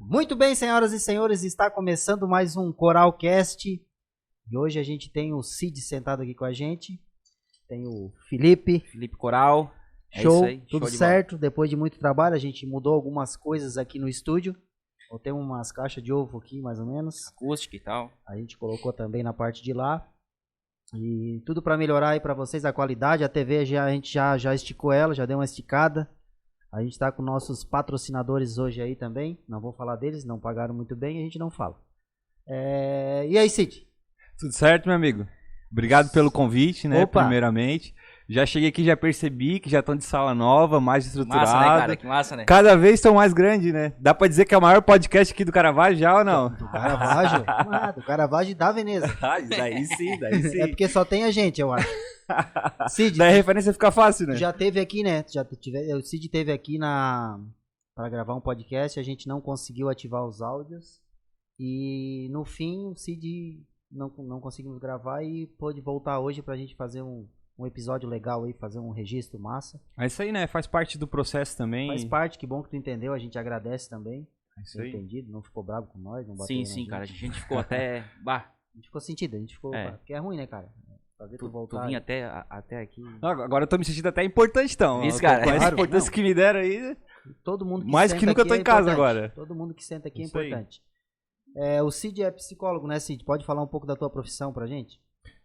Muito bem, senhoras e senhores, está começando mais um Coralcast. E hoje a gente tem o Cid sentado aqui com a gente. Tem o Felipe. Felipe Coral. Show, isso aí, tudo show de certo. Depois de muito trabalho, a gente mudou algumas coisas aqui no estúdio. Tem umas caixas de ovo aqui, mais ou menos. Acústica e tal. A gente colocou também na parte de lá. E tudo para melhorar aí para vocês a qualidade. A TV a gente já esticou ela, já deu uma esticada. A gente tá com nossos patrocinadores hoje aí também. Não vou falar deles, não pagaram muito bem, a gente não fala. E aí, Cid? Tudo certo, meu amigo? Obrigado pelo convite, né? Opa. Primeiramente. Já cheguei aqui, já percebi que já estão de sala nova, mais estruturada. Massa, né, cara? Que massa, né? Cada vez estão mais grandes, né? Dá pra dizer que é o maior podcast aqui do Caravaggio já ou não? Do Caravaggio? Do Caravaggio da Veneza. Daí sim, daí sim. É porque só tem a gente, eu acho. Cid, Daí a referência fica fácil, né? tu já teve aqui, né? O Cid teve aqui para gravar um podcast, a gente não conseguiu ativar os áudios. E no fim, o Cid não conseguimos gravar e pôde voltar hoje pra gente fazer um episódio legal aí, fazer um registro massa. É isso aí, né? Faz parte do processo também. Faz parte, que bom que tu entendeu, a gente agradece também. É isso aí. Entendido, não ficou bravo com nós, não bateu Sim, na sim, gente. cara. A gente ficou até... Bah, A gente ficou sentido, a gente ficou... Porque é ruim, né, cara? Fazer tu tu voltar... vinha até aqui. Agora eu tô me sentindo até importante, então. Isso, cara. Com essa Claro, importância não. que me deram aí. Todo mundo que Mais senta que nunca eu aqui tô é em casa importante. agora. Todo mundo que senta aqui é Isso aí. importante. O Cid é psicólogo, né, Cid? Pode falar um pouco da tua profissão pra gente?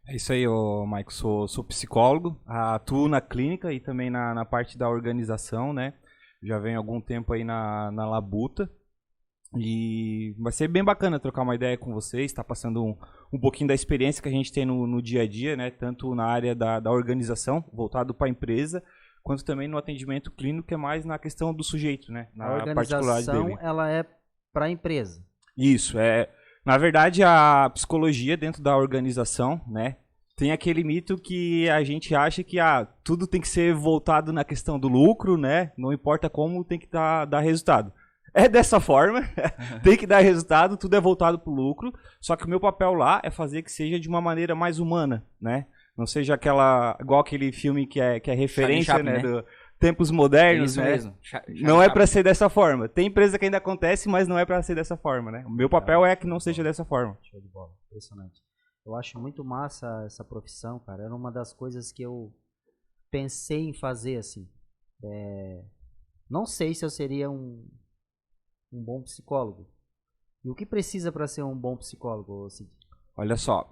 É isso aí, Maico. Sou psicólogo, atuo na clínica e também na parte da organização, né? Já venho há algum tempo aí na Labuta. E vai ser bem bacana trocar uma ideia com vocês, tá passando um pouquinho da experiência que a gente tem no dia a dia, né? Tanto na área da organização, voltado para a empresa, quanto também no atendimento clínico, que é mais na questão do sujeito, né? A Na organização, particularidade dele. ela é pra empresa. Isso, na verdade, a psicologia dentro da organização, né, tem aquele mito que a gente acha que tudo tem que ser voltado na questão do lucro, né, não importa como, tem que dar resultado. É dessa forma, tem que dar resultado, tudo é voltado para o lucro, só que o meu papel lá é fazer que seja de uma maneira mais humana, né, não seja igual aquele filme que é referência, Chaplin, né, né? do Tempos Modernos, Isso né? mesmo. Não é pra ser dessa forma. Tem empresa que ainda acontece, mas não é pra ser dessa forma, né? O meu papel é que não seja dessa forma. Show de bola, impressionante. Eu acho muito massa essa profissão, cara. Era uma das coisas que eu pensei em fazer, assim. Não sei se eu seria um bom psicólogo. E o que precisa pra ser um bom psicólogo, Cid? Olha só,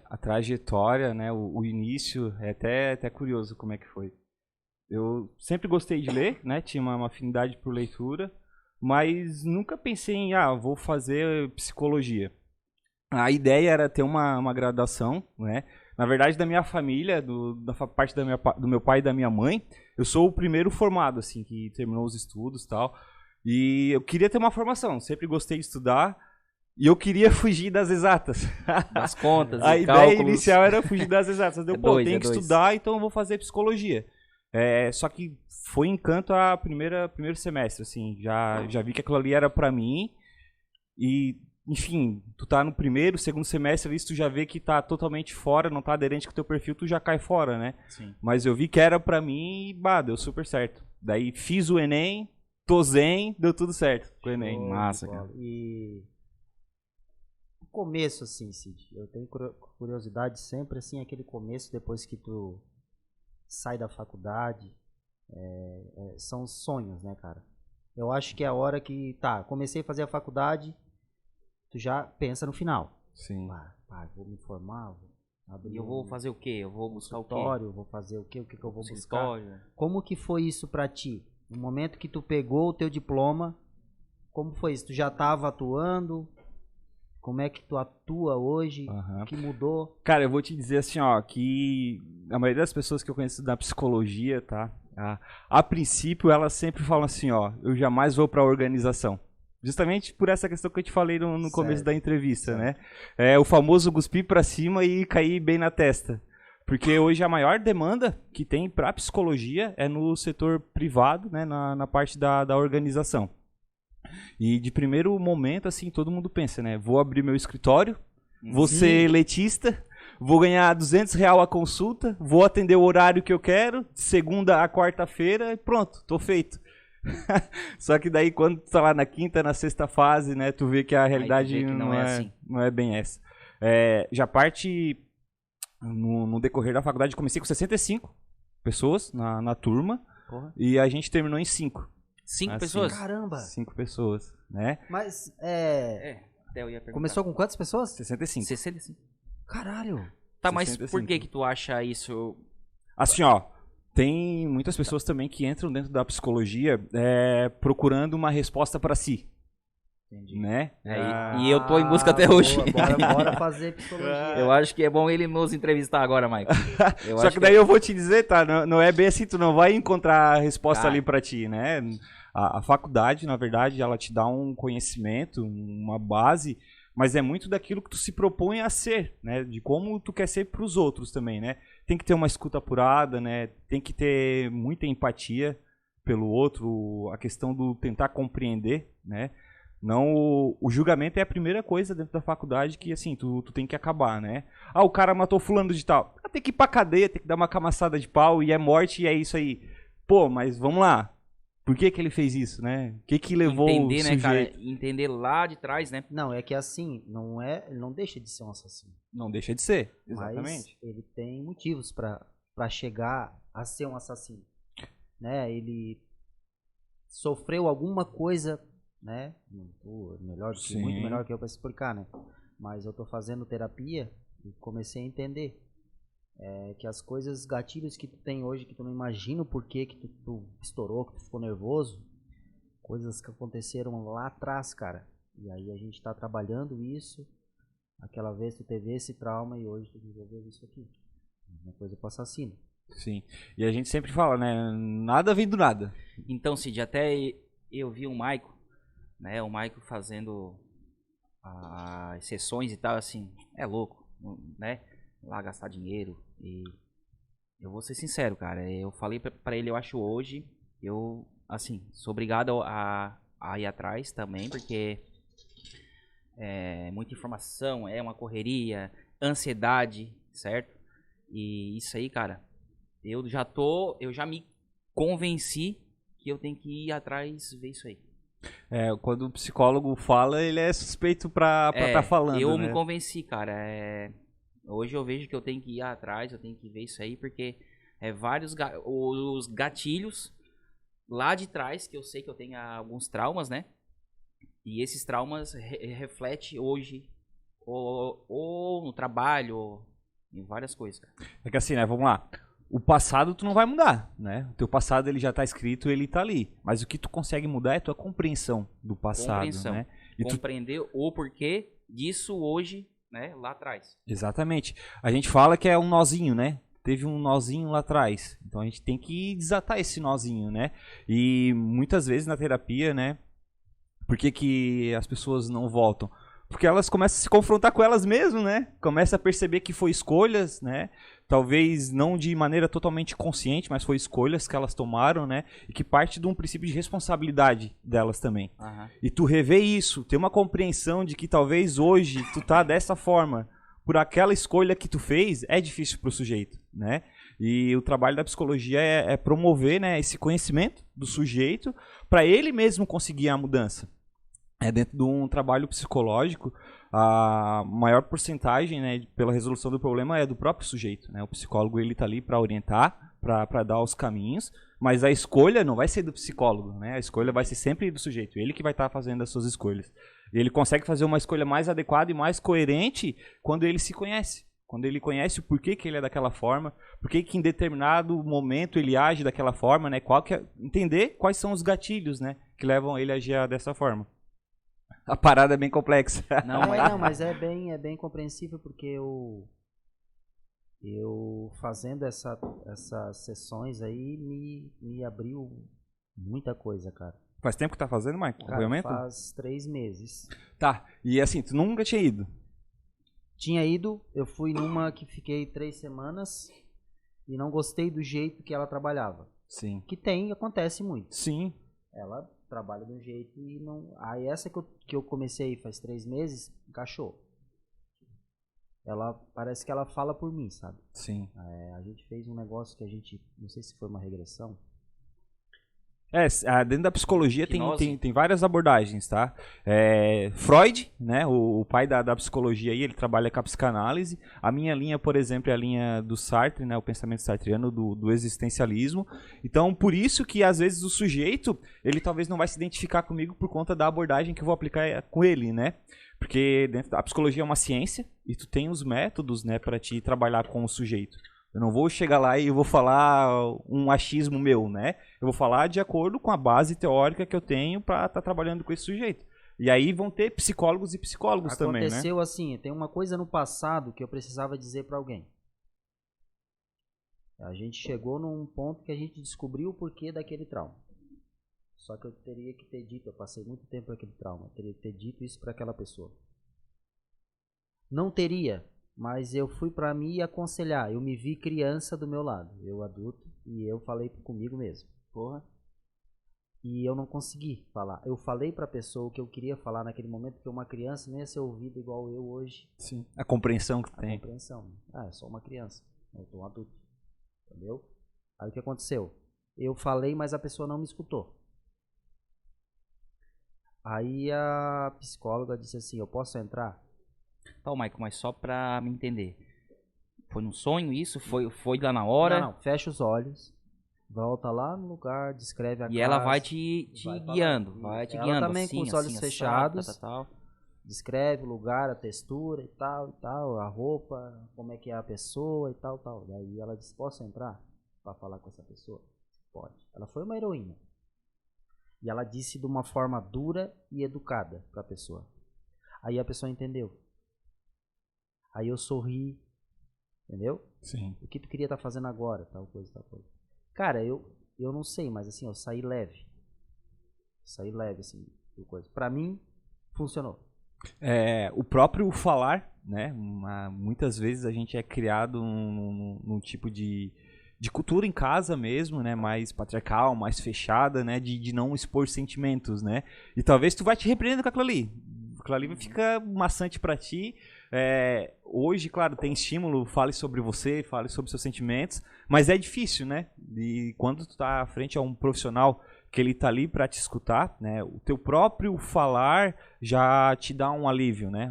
a trajetória, né? O início é até curioso como é que foi. Eu sempre gostei de ler, né? Tinha uma afinidade por leitura, mas nunca pensei em, vou fazer psicologia. A ideia era ter uma graduação, né? Na verdade, da minha família, da parte do meu pai e da minha mãe, eu sou o primeiro formado, assim, que terminou os estudos e tal. E eu queria ter uma formação, sempre gostei de estudar. E eu queria fugir das exatas. Das contas, A ideia cálculos. inicial era fugir das exatas. Eu tenho que dois. estudar, então eu vou fazer psicologia. Só que foi encanto primeiro semestre, assim, já vi que aquilo ali era pra mim. E, enfim, tu tá no segundo semestre ali, se tu já vê que tá totalmente fora, não tá aderente com o teu perfil, tu já cai fora, né? Sim. Mas eu vi que era pra mim e, deu super certo. Daí fiz o Enem, tô zen, deu tudo certo com o Enem. Show de Massa, bola. cara. E o começo, assim, Cid, eu tenho curiosidade sempre, assim, aquele começo depois que tu sai da faculdade, são sonhos, né, cara? Eu acho que é a hora que, comecei a fazer a faculdade, tu já pensa no final. Sim. Vou me formar, vou abrir E eu vou fazer o quê? Eu vou buscar o quê? consultório, vou fazer o quê? O que eu vou buscar? Consultório. Como que foi isso pra ti? No momento que tu pegou o teu diploma, como foi isso? Tu já tava atuando? Como é que tu atua hoje? Aham. O que mudou? Cara, eu vou te dizer assim, que a maioria das pessoas que eu conheço da psicologia, tá? A princípio, elas sempre falam assim, eu jamais vou pra organização. Justamente por essa questão que eu te falei no começo da entrevista, né? É o famoso cuspir pra cima e cair bem na testa. Porque hoje a maior demanda que tem pra psicologia é no setor privado, né? Na parte da organização. E de primeiro momento, assim, todo mundo pensa, né? Vou abrir meu escritório, vou ser letista, vou ganhar R$200 a consulta, vou atender o horário que eu quero, de segunda a quarta-feira e pronto, tô feito. Só que daí quando tu tá lá na quinta, na sexta fase, né, tu vê que a tu realidade vê que não é assim. não é bem essa. Já parte no decorrer da faculdade, comecei com 65 pessoas na turma Porra. e a gente terminou em 5. 5 Assim, pessoas? Caramba! 5 pessoas, né? Mas, Até eu ia perguntar. começou com quantas pessoas? 65. 65. Caralho! Tá, mas 65. por que tu acha isso? Assim, ó, tem muitas pessoas também que entram dentro da psicologia procurando uma resposta pra si, Entendi. né? E eu tô em busca até hoje. Bora fazer psicologia. Eu acho que é bom ele nos entrevistar agora, Mike. Eu Só acho que daí eu vou te dizer, tá? Não é bem assim, tu não vai encontrar a resposta Cara. ali pra ti, né? A faculdade, na verdade, ela te dá um conhecimento, uma base, mas é muito daquilo que tu se propõe a ser, né? De como tu quer ser pros outros também, né? Tem que ter uma escuta apurada, né? Tem que ter muita empatia pelo outro, a questão do tentar compreender, né? Não, o julgamento é a primeira coisa dentro da faculdade que, assim, tu tem que acabar, né? Ah, o cara matou fulano de tal. Ah, tem que ir pra cadeia, tem que dar uma camaçada de pau e é morte e é isso aí. Pô, mas vamos lá. Por que ele fez isso, né? O que levou entender, o né, cara? sujeito? Entender lá de trás, né? Não, é que assim, ele não deixa de ser um assassino. Não deixa de ser, Mas exatamente. ele tem motivos pra chegar a ser um assassino, né? Ele sofreu alguma coisa, né? Sim. Muito melhor que eu pra explicar, né? Mas eu tô fazendo terapia e comecei a entender que as coisas, gatilhos que tu tem hoje, que tu não imagina o porquê que tu estourou, que tu ficou nervoso, coisas que aconteceram lá atrás, cara. E aí a gente tá trabalhando isso. Aquela vez tu teve esse trauma e hoje tu desenvolveu isso aqui. Uma coisa pro assassino. Sim. E a gente sempre fala, né? Nada vem do nada. Então, Cid, até eu vi o Maico, né? O Maico fazendo as sessões e tal, assim, é louco, né? Lá gastar dinheiro e eu vou ser sincero, cara, eu falei pra ele, eu acho hoje, eu, assim, sou obrigado a ir atrás também, porque é muita informação, é uma correria, ansiedade, certo? E isso aí, cara, eu já me convenci que eu tenho que ir atrás ver isso aí. Quando o psicólogo fala, ele é suspeito pra tá falando, eu né? me convenci, cara. Hoje eu vejo que eu tenho que ir atrás, eu tenho que ver isso aí, porque os gatilhos lá de trás, que eu sei que eu tenho alguns traumas, né? E esses traumas refletem hoje, ou no trabalho, ou em várias coisas, cara. É que assim, né? Vamos lá. O passado tu não vai mudar, né? O teu passado ele já tá escrito, ele tá ali. Mas o que tu consegue mudar é a tua compreensão do passado, né? E compreender o porquê disso hoje, né? Lá atrás. Exatamente. A gente fala que é um nozinho, né? Teve um nozinho lá atrás. Então a gente tem que desatar esse nozinho, né? E muitas vezes na terapia, né? Por que as pessoas não voltam? Porque elas começam a se confrontar com elas mesmas, né? Começam a perceber que foi escolhas, né? Talvez não de maneira totalmente consciente, mas foi escolhas que elas tomaram, né? E que parte de um princípio de responsabilidade delas também. Uhum. E tu rever isso, ter uma compreensão de que talvez hoje tu tá dessa forma por aquela escolha que tu fez, é difícil pro sujeito, né? E o trabalho da psicologia é promover, né, esse conhecimento do sujeito para ele mesmo conseguir a mudança. Dentro de um trabalho psicológico, a maior porcentagem, né, pela resolução do problema é do próprio sujeito, né? O psicólogo ele tá ali para orientar, para dar os caminhos, mas a escolha não vai ser do psicólogo, né? A escolha vai ser sempre do sujeito, ele que vai estar fazendo as suas escolhas. E ele consegue fazer uma escolha mais adequada e mais coerente quando ele se conhece. Quando ele conhece o porquê que ele é daquela forma, porquê que em determinado momento ele age daquela forma, né? Entender quais são os gatilhos, né, que levam ele a agir dessa forma. A parada é bem complexa. Não, mas é bem compreensível porque eu fazendo essas sessões aí me abriu muita coisa, cara. Faz tempo que tá fazendo, Mike? Acompanhamento? Faz 3 meses. Tá, e assim, tu nunca tinha ido? Tinha ido, eu fui numa que fiquei 3 semanas e não gostei do jeito que ela trabalhava. Sim. Que acontece muito. Sim. Ela trabalha de um jeito e não... Aí essa que eu comecei faz 3 meses, encaixou. Ela, parece que ela fala por mim, sabe? Sim. A gente fez um negócio que a gente, não sei se foi uma regressão, Dentro da psicologia Hipnose. tem várias abordagens, tá? Freud, né, o pai da psicologia aí, ele trabalha com a psicanálise. A minha linha, por exemplo, é a linha do Sartre, né, o pensamento sartreano do existencialismo. Então, por isso que às vezes o sujeito, ele talvez não vai se identificar comigo por conta da abordagem que eu vou aplicar com ele, né? Porque a psicologia é uma ciência e tu tem os métodos, né, para te trabalhar com o sujeito. Eu não vou chegar lá e eu vou falar um achismo meu, né? Eu vou falar de acordo com a base teórica que eu tenho para estar trabalhando com esse sujeito. E aí vão ter psicólogos e psicólogos também, né? Aconteceu assim, tem uma coisa no passado que eu precisava dizer para alguém. A gente chegou num ponto que a gente descobriu o porquê daquele trauma. Só que eu teria que ter dito, eu passei muito tempo por aquele trauma, eu teria que ter dito isso para aquela pessoa. Não teria. Mas eu fui pra mim aconselhar. Eu me vi criança do meu lado, eu adulto, e eu falei comigo mesmo. Porra. E eu não consegui falar. Eu falei pra pessoa o que eu queria falar naquele momento, porque uma criança não ia ser ouvida igual eu hoje. Sim. A compreensão que A tem. compreensão. É só uma criança. Eu tô um adulto. Entendeu? Aí o que aconteceu? Eu falei, mas a pessoa não me escutou. Aí a psicóloga disse assim, eu posso entrar? Tá, Michael, mas só pra me entender. Foi num sonho isso? Foi lá na hora? Não, fecha os olhos, volta lá no lugar, descreve a casa. E ela vai te vai guiando, falar. vai te Ela guiando. também assim, com os olhos assim, fechados. Tal. Descreve o lugar, a textura e tal, a roupa, como é que é a pessoa e tal. Daí ela disse, posso entrar pra falar com essa pessoa? Pode. Ela foi uma heroína. E ela disse de uma forma dura e educada pra pessoa. Aí a pessoa entendeu. Aí eu sorri, entendeu? Sim. O que tu queria estar fazendo agora, tal coisa. Cara, eu não sei, mas assim, eu saí leve. Saí leve, assim, do coisa. Pra mim, funcionou. O próprio falar, né? Muitas vezes a gente é criado num tipo de cultura em casa mesmo, né? Mais patriarcal, mais fechada, né? De não expor sentimentos, né? E talvez tu vai te repreendendo com aquilo ali. Aquilo ali fica maçante pra ti. Hoje, claro, tem estímulo, fale sobre você, fale sobre seus sentimentos, mas é difícil, né? E quando tu tá à frente a um profissional que ele tá ali para te escutar, né? O teu próprio falar já te dá um alívio, né?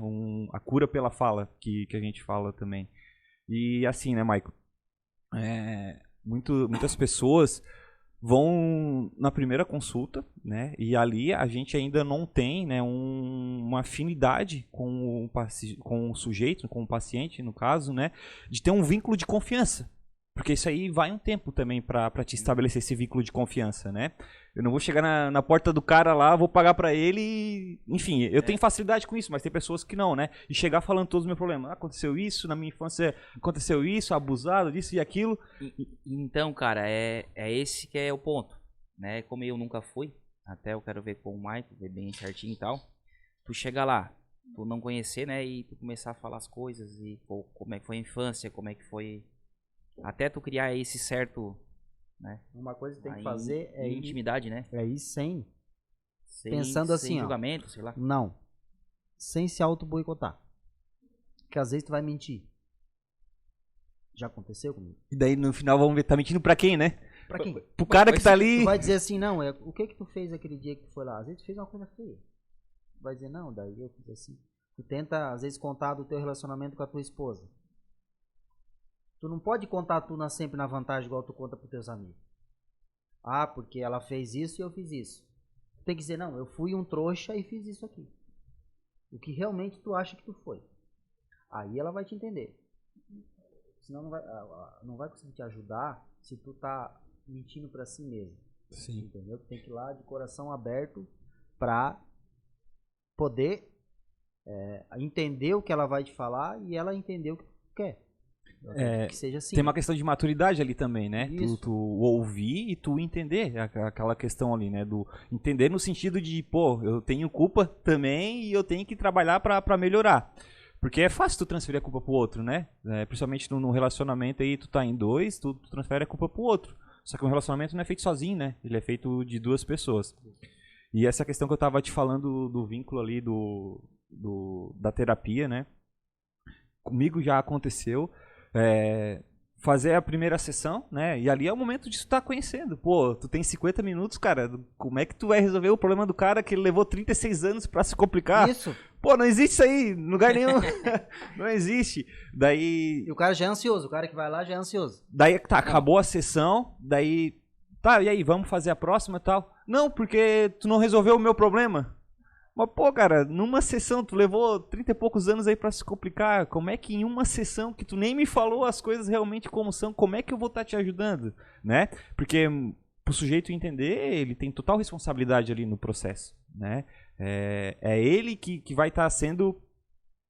A cura pela fala, que a gente fala também. E assim, né, Michael? Muitas pessoas vão na primeira consulta, né? E ali a gente ainda não tem, né, uma afinidade com o sujeito, com o paciente, no caso, né? De ter um vínculo de confiança. Porque isso aí vai um tempo também para te estabelecer esse vínculo de confiança, né? Eu não vou chegar na porta do cara lá, vou pagar para ele e... Enfim, eu tenho facilidade com isso, mas tem pessoas que não, né? E chegar falando todos os meus problemas. Aconteceu isso, na minha infância aconteceu isso, abusado disso e aquilo. Então, cara, é esse que é o ponto, né? Como eu nunca fui, até eu quero ver com o Michael, ver bem certinho e tal. Tu chega lá, tu não conhecer, né? E tu começar a falar as coisas e pô, como é que foi a infância, como é que foi... Até tu criar esse certo, né? Uma coisa que tem que fazer é intimidade, né? É ir sem pensando assim, sem julgamento, sei lá. Não. Sem se auto-boicotar. Porque às vezes tu vai mentir. Já aconteceu comigo? E daí no final vamos ver, tá mentindo pra quem, né? Pra quem? Pro cara que tá ali. Tu vai dizer assim, não, o que tu fez aquele dia que tu foi lá? Às vezes tu fez uma coisa feia. Tu vai dizer, não, daí eu fiz assim. Tu tenta, às vezes, contar do teu relacionamento com a tua esposa. Tu não pode contar tu sempre na vantagem igual tu conta pros teus amigos. Ah, porque ela fez isso e eu fiz isso. Tu tem que dizer, não, eu fui um trouxa e fiz isso aqui. O que realmente tu acha que tu foi. Aí ela vai te entender. Senão não vai conseguir te ajudar se tu tá mentindo pra si mesmo. Sim. Entendeu? Tu tem que ir lá de coração aberto pra poder entender o que ela vai te falar e ela entender o que tu quer. Que seja assim. Tem uma questão de maturidade ali também, né? Tu ouvir e tu entender aquela questão ali, né? Do entender no sentido de, pô, eu tenho culpa também e eu tenho que trabalhar pra melhorar. Porque é fácil tu transferir a culpa pro outro, né? Principalmente no relacionamento aí, tu tá em dois, tu transfere a culpa pro outro. Só que um relacionamento não é feito sozinho, né? Ele é feito de duas pessoas. E essa questão que eu tava te falando do vínculo ali da terapia, né? Comigo já aconteceu. fazer a primeira sessão, né? E ali é o momento de tu estar conhecendo. Pô, tu tem 50 minutos, cara. Como é que tu vai resolver o problema do cara que ele levou 36 anos pra se complicar? Isso. Pô, não existe isso aí, em lugar nenhum. Não existe. Daí. E o cara já é ansioso, o cara que vai lá já é ansioso. Daí, tá, acabou a sessão, daí. Tá, e aí, vamos fazer a próxima e tal? Não, porque tu não resolveu o meu problema. Mas, pô, cara, numa sessão, tu levou 30 e poucos anos aí pra se complicar. Como é que em uma sessão que tu nem me falou as coisas realmente como são, como é que eu vou estar te ajudando, né? Porque pro sujeito entender, ele tem total responsabilidade ali no processo, né? É ele que vai estar sendo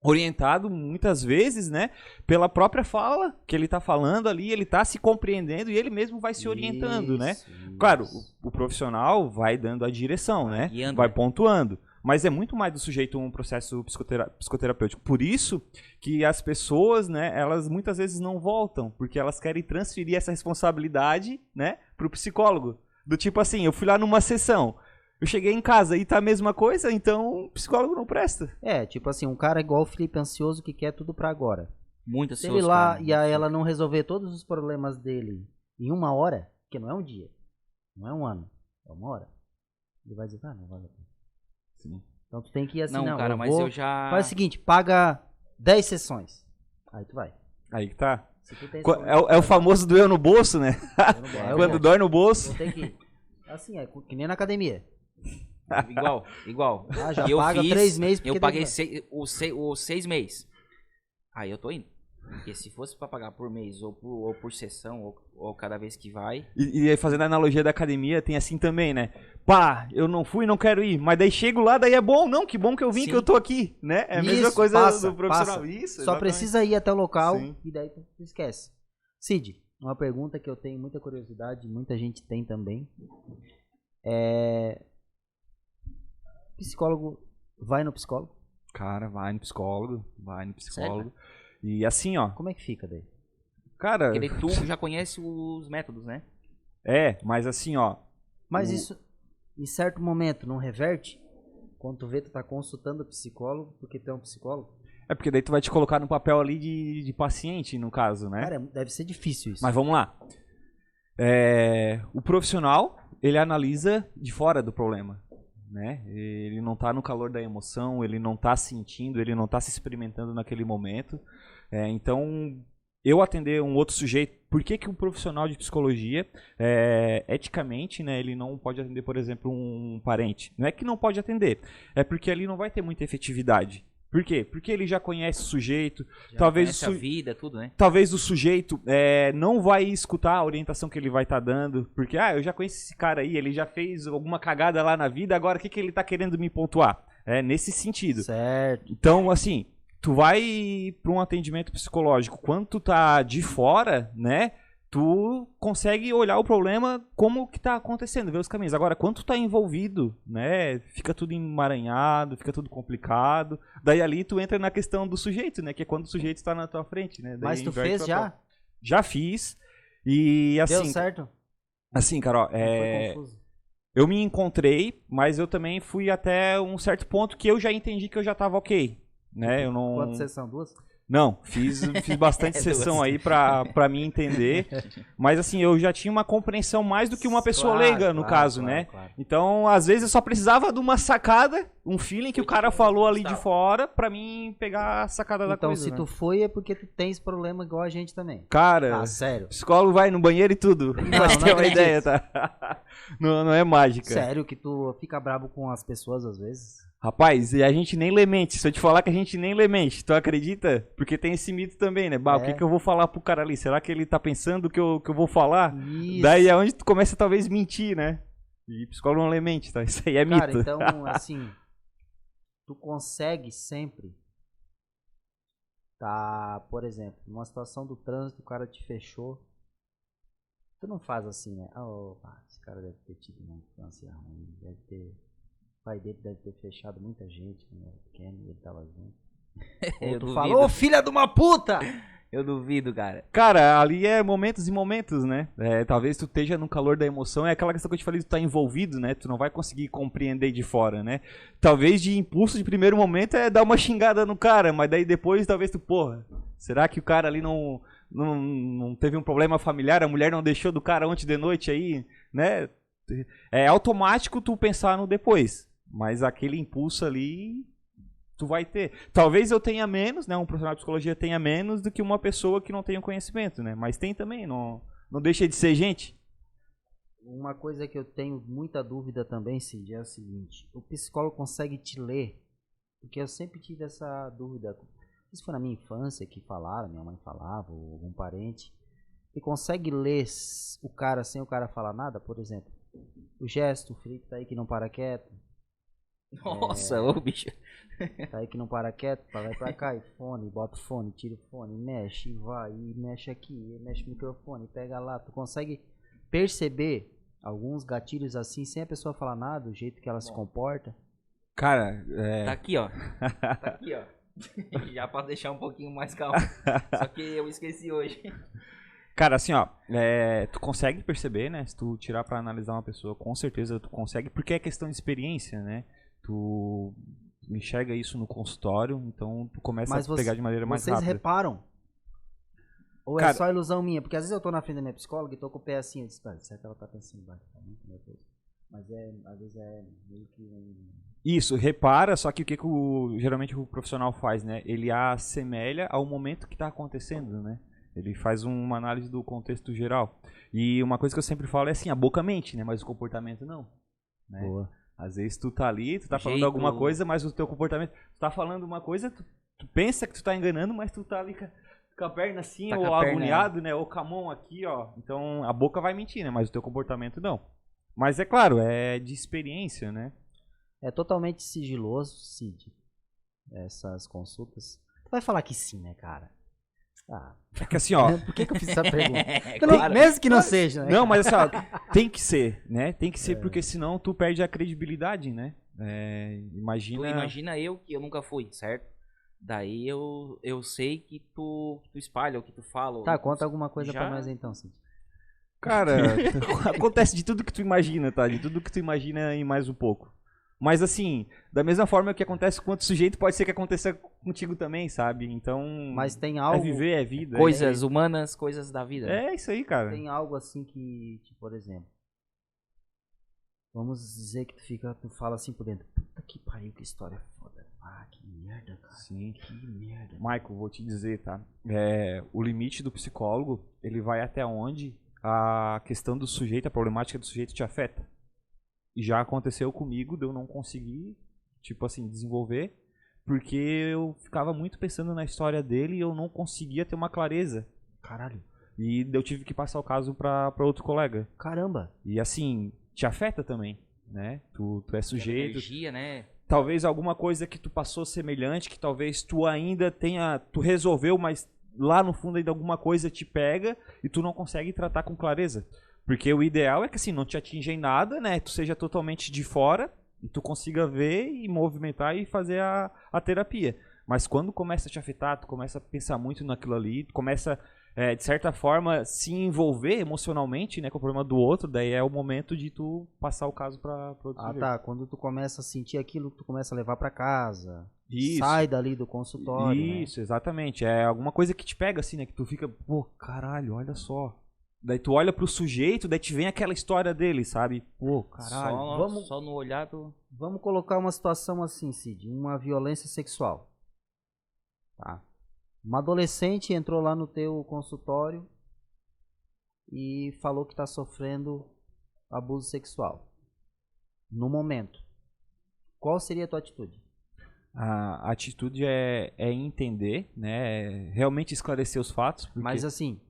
orientado muitas vezes, né? Pela própria fala que ele tá falando ali, ele tá se compreendendo e ele mesmo vai se orientando, né? Claro, o profissional vai dando a direção, né? Guiando, vai né? pontuando. Mas é muito mais do sujeito um processo psicoterapêutico. Por isso que as pessoas, né, elas muitas vezes não voltam, porque elas querem transferir essa responsabilidade, né, pro psicólogo. Do tipo assim, eu fui lá numa sessão, eu cheguei em casa e tá a mesma coisa, então o psicólogo não presta. Tipo assim, um cara igual o Felipe ansioso que quer tudo pra agora. Muito Se ansioso, ele lá cara. e a ela não resolver todos os problemas dele em uma hora, que não é um dia, não é um ano, é uma hora, ele vai dizer, não vale a pena. Sim. Então tu tem que ir assim, Não, cara, mas eu já... Faz o seguinte, paga 10 sessões. Aí tu vai. Aí que tá. Se tu tem É o famoso doer no bolso, né? Quando dói no bolso. Tu tem que ir. Assim, é que nem na academia. Igual. Já E eu paga fiz, 3 meses porque eu paguei tem- os 6 meses. Aí eu tô indo. Porque se fosse pra pagar por mês ou por sessão ou cada vez que vai... E aí, fazendo a analogia da academia, tem assim também, né? Pá, eu não fui, não quero ir. Mas daí chego lá, daí é bom. Não, que bom que eu vim, Sim. que eu tô aqui, né? É a mesma Isso, coisa passa, do profissional. passa. Isso, Só exatamente. precisa ir até o local Sim. e daí tu esquece. Cid, uma pergunta que eu tenho muita curiosidade, muita gente tem também. Psicólogo, vai no psicólogo? Cara, vai no psicólogo. Sério? E assim, ó. Como é que fica daí? Cara, Porque daí tu já conhece os métodos, né? mas assim, ó. Mas isso, em certo momento, não reverte? Quando tu vê, tu tá consultando o psicólogo, porque tu é um psicólogo? É porque daí tu vai te colocar no papel ali de paciente, no caso, né? Cara, deve ser difícil isso. Mas vamos lá. O profissional, ele analisa de fora do problema, né? Ele não tá no calor da emoção, ele não tá sentindo, ele não tá se experimentando naquele momento. Então, eu atender um outro sujeito, por que o profissional de psicologia, eticamente, né, ele não pode atender, por exemplo, um parente? Não é que não pode atender, é porque ali não vai ter muita efetividade. Por quê? Porque ele já conhece o sujeito, Já talvez conhece a vida, tudo, né? talvez o sujeito não vai escutar a orientação que ele vai estar dando, porque, eu já conheço esse cara aí, ele já fez alguma cagada lá na vida, agora o que ele tá querendo me pontuar? É nesse sentido. Certo. Então, assim, tu vai para um atendimento psicológico, quando tu tá de fora, né, tu consegue olhar o problema como que tá acontecendo, ver os caminhos. Agora, quando tu tá envolvido, né, fica tudo emaranhado, fica tudo complicado. Daí ali tu entra na questão do sujeito, né, que é quando o sujeito está na tua frente, né. Daí Mas tu inverte fez o já? papel. Já fiz. E assim, Deu certo? assim, Carol, Não foi confuso? eu me encontrei, mas eu também fui até um certo ponto que eu já entendi que eu já tava ok, né? Eu não... Quantas sessões? 2? Não, fiz bastante sessão aí pra me entender, mas assim, eu já tinha uma compreensão mais do que uma pessoa leiga, no caso, né? Claro. Então, às vezes eu só precisava de uma sacada, um feeling que o cara falou ali de fora, pra mim pegar a sacada da Então, coisa, se né? tu foi, é porque tu tens problema igual a gente também. Cara, Sério? psicólogo vai no banheiro e tudo, pra não ter uma acredito. ideia, tá? Não é mágica. Sério que tu fica brabo com as pessoas às vezes? Rapaz, e a gente nem lê mente. Se eu te falar que a gente nem lê mente, tu acredita? Porque tem esse mito também, né? O que eu vou falar pro cara ali? Será que ele tá pensando que eu vou falar? Isso. Daí é onde tu começa talvez mentir, né? E psicólogo não lê mente, tá? Isso aí é Cara, mito. então, assim, tu consegue sempre por exemplo, numa situação do trânsito, o cara te fechou. Tu não faz assim, né? Esse cara deve ter tido uma infância ruim, o pai dele deve ter fechado muita gente quando era pequeno e ele tava junto. Ou tu fala, ô filha de uma puta! Eu duvido, cara. Cara, ali é momentos e momentos, né? Talvez tu esteja no calor da emoção, é aquela questão que eu te falei, tu tá envolvido, né? Tu não vai conseguir compreender de fora, né? Talvez de impulso de primeiro momento é dar uma xingada no cara, mas daí depois talvez tu, porra, será que o cara ali não não teve um problema familiar, a mulher não deixou do cara ontem de noite aí, né? É automático tu pensar no depois, mas aquele impulso ali tu vai ter. Talvez eu tenha menos, né? Um profissional de psicologia tenha menos do que uma pessoa que não tenha conhecimento, né? Mas tem também, não deixa de ser gente. Uma coisa que eu tenho muita dúvida também, Cid, é o seguinte: o psicólogo consegue te ler? Porque eu sempre tive essa dúvida. Isso foi na minha infância que falaram, minha mãe falava, ou algum parente. E consegue ler o cara sem o cara falar nada? Por exemplo, o gesto, o Felipe tá aí que não para quieto. Nossa, ô bicho. Tá aí que não para quieto, vai pra cá, e fone, bota o fone, tira o fone, mexe, e vai, e mexe aqui, e mexe o microfone, pega lá. Tu consegue perceber alguns gatilhos assim, sem a pessoa falar nada, do jeito que ela se comporta? Cara, Tá aqui, ó. Tá aqui, ó. Já pra deixar um pouquinho mais calmo. Só que eu esqueci hoje. Cara, assim, ó, tu consegue perceber, né? Se tu tirar pra analisar uma pessoa, com certeza tu consegue, porque é questão de experiência, né? Tu enxerga isso no consultório, então tu começa a pegar de maneira mais rápida. Vocês reparam? Ou Cara, é só ilusão minha? Porque às vezes eu tô na frente da minha psicóloga e tô com o pé assim, eu disse, será que ela tá pensando, vai, tá muito nervoso. Mas às vezes é meio que isso, repara, só que o que geralmente o profissional faz, né? Ele assemelha ao momento que tá acontecendo, né? Ele faz uma análise do contexto geral. E uma coisa que eu sempre falo é assim, a boca mente, né? Mas o comportamento não. Né? Boa. Às vezes tu tá ali, tu tá falando alguma coisa, mas o teu comportamento... Tu tá falando uma coisa, tu pensa que tu tá enganando, mas tu tá ali com a perna assim, tá ou agoniado, né? Ou com a mão aqui, ó. Então a boca vai mentir, né? Mas o teu comportamento não. Mas é claro, é de experiência, né? É totalmente sigiloso, Cid, essas consultas. Tu vai falar que sim, né, cara? Ah, é que assim, ó... Por que eu fiz essa pergunta? Claro. Mesmo que não seja, né? Não, mas assim, ó, tem que ser, né? Tem que ser, porque senão tu perde a credibilidade, né? Imagina eu, que eu nunca fui, certo? Daí eu sei que tu espalha, o que tu fala. Tá, conta alguma coisa pra nós então, Cid. Cara, acontece de tudo que tu imagina, tá? De tudo que tu imagina e mais um pouco. Mas assim, da mesma forma que acontece com outro sujeito, pode ser que aconteça contigo também, sabe? Então, mas tem algo... é viver, é vida. Coisas humanas, coisas da vida. É isso aí, cara. Tem algo assim que, por exemplo, vamos dizer que tu fala assim por dentro, puta que pariu, que história foda. Ah, que merda, cara. Sim. Que merda. Michael, vou te dizer, tá? O limite do psicólogo, ele vai até onde a questão do sujeito, a problemática do sujeito te afeta. E já aconteceu comigo de eu não conseguir, tipo assim, desenvolver, porque eu ficava muito pensando na história dele e eu não conseguia ter uma clareza. Caralho. E eu tive que passar o caso pra outro colega. Caramba. E assim, te afeta também, né? Tu é sujeito. Energia, né? Talvez alguma coisa que tu passou semelhante, que talvez tu ainda tenha, tu resolveu, mas lá no fundo ainda alguma coisa te pega e tu não consegue tratar com clareza. Porque o ideal é que assim, não te atinja em nada, né? Tu seja totalmente de fora e tu consiga ver e movimentar e fazer a terapia. Mas quando começa a te afetar, tu começa a pensar muito naquilo ali, tu começa, de certa forma, se envolver emocionalmente, né, com o problema do outro, daí é o momento de tu passar o caso pra outro sujeito. Tá. Quando tu começa a sentir aquilo, tu começa a levar pra casa. Isso. Sai dali do consultório. Isso, né? Exatamente. É alguma coisa que te pega assim, né? Que tu fica, pô, caralho, olha só. Daí tu olha pro sujeito, daí te vem aquela história dele, sabe? Pô, caralho. Só no olhar do... Vamos colocar uma situação assim, Cid. Uma violência sexual. Tá. Uma adolescente entrou lá no teu consultório e falou que tá sofrendo abuso sexual. No momento. Qual seria a tua atitude? A atitude é entender, né? É realmente esclarecer os fatos. Porque... Mas assim...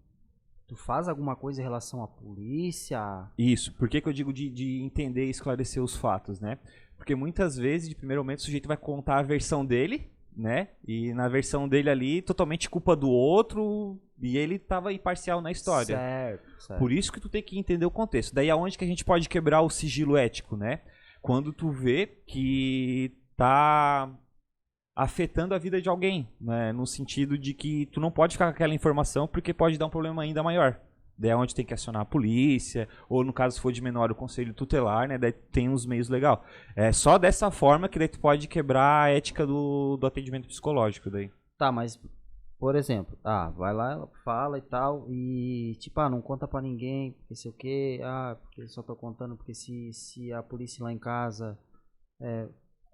Tu faz alguma coisa em relação à polícia? Isso. Por que eu digo de entender e esclarecer os fatos, né? Porque muitas vezes, de primeiro momento, o sujeito vai contar a versão dele, né? E na versão dele ali, totalmente culpa do outro, e ele tava imparcial na história. Certo. Por isso que tu tem que entender o contexto. Daí aonde que a gente pode quebrar o sigilo ético, né? Quando tu vê que tá afetando a vida de alguém, né? No sentido de que tu não pode ficar com aquela informação porque pode dar um problema ainda maior. Daí é onde tem que acionar a polícia, ou no caso se for de menor o conselho tutelar, né? Daí tem uns meios legais. É só dessa forma que daí tu pode quebrar a ética do atendimento psicológico daí. Tá, mas por exemplo, vai lá, ela fala e tal, e tipo, não conta pra ninguém, porque sei o que, porque eu só tô contando porque se a polícia ir lá em casa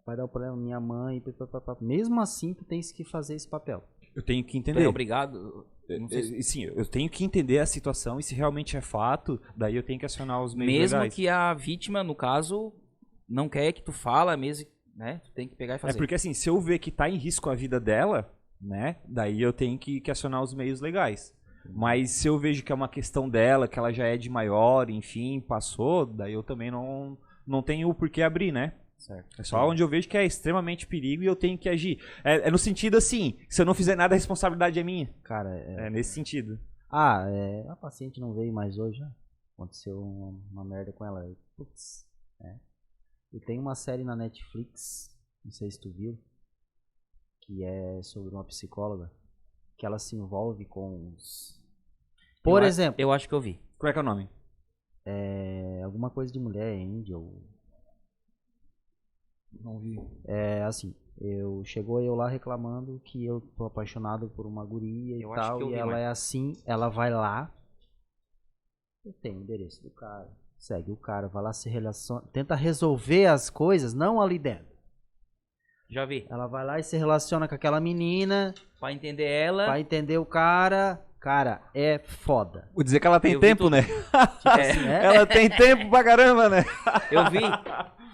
vai dar o problema minha mãe, mesmo assim tu tens que fazer esse papel. Eu tenho que Tu entender. é obrigado. Sim, eu tenho que entender a situação e se realmente é fato, daí eu tenho que acionar os meios Mesmo legais. que a vítima, no caso, não quer que tu fala mesmo, né? Tu tem que pegar e fazer. É porque assim, se eu ver que tá em risco a vida dela, né? Daí eu tenho que acionar os meios legais. Mas se eu vejo que é uma questão dela, que ela já é de maior, enfim, passou, daí eu também não tenho por que abrir, né? Certo. É só onde eu vejo que é extremamente perigo e eu tenho que agir. É no sentido assim, se eu não fizer nada, a responsabilidade é minha. Cara, É nesse sentido. a paciente não veio mais hoje, né? Aconteceu uma merda com ela. Putz, E tem uma série na Netflix, não sei se tu viu, que é sobre uma psicóloga, que ela se envolve com os... Por exemplo... Eu acho que eu vi. Qual é que é o nome? Alguma coisa de mulher, Angel... Não vi. Assim, chegou eu lá reclamando que eu tô apaixonado por uma guria e Eu acho tal, que eu e vi, ela mas- é assim, ela vai lá, eu tenho o endereço do cara, segue o cara, vai lá se relaciona, tenta resolver as coisas, não ali dentro. Já vi. Ela vai lá e se relaciona com aquela menina, Pra entender ela. vai entender o cara, é foda. Vou dizer que ela tem Eu vi tempo, tudo. né? Ela tem tempo pra caramba, né?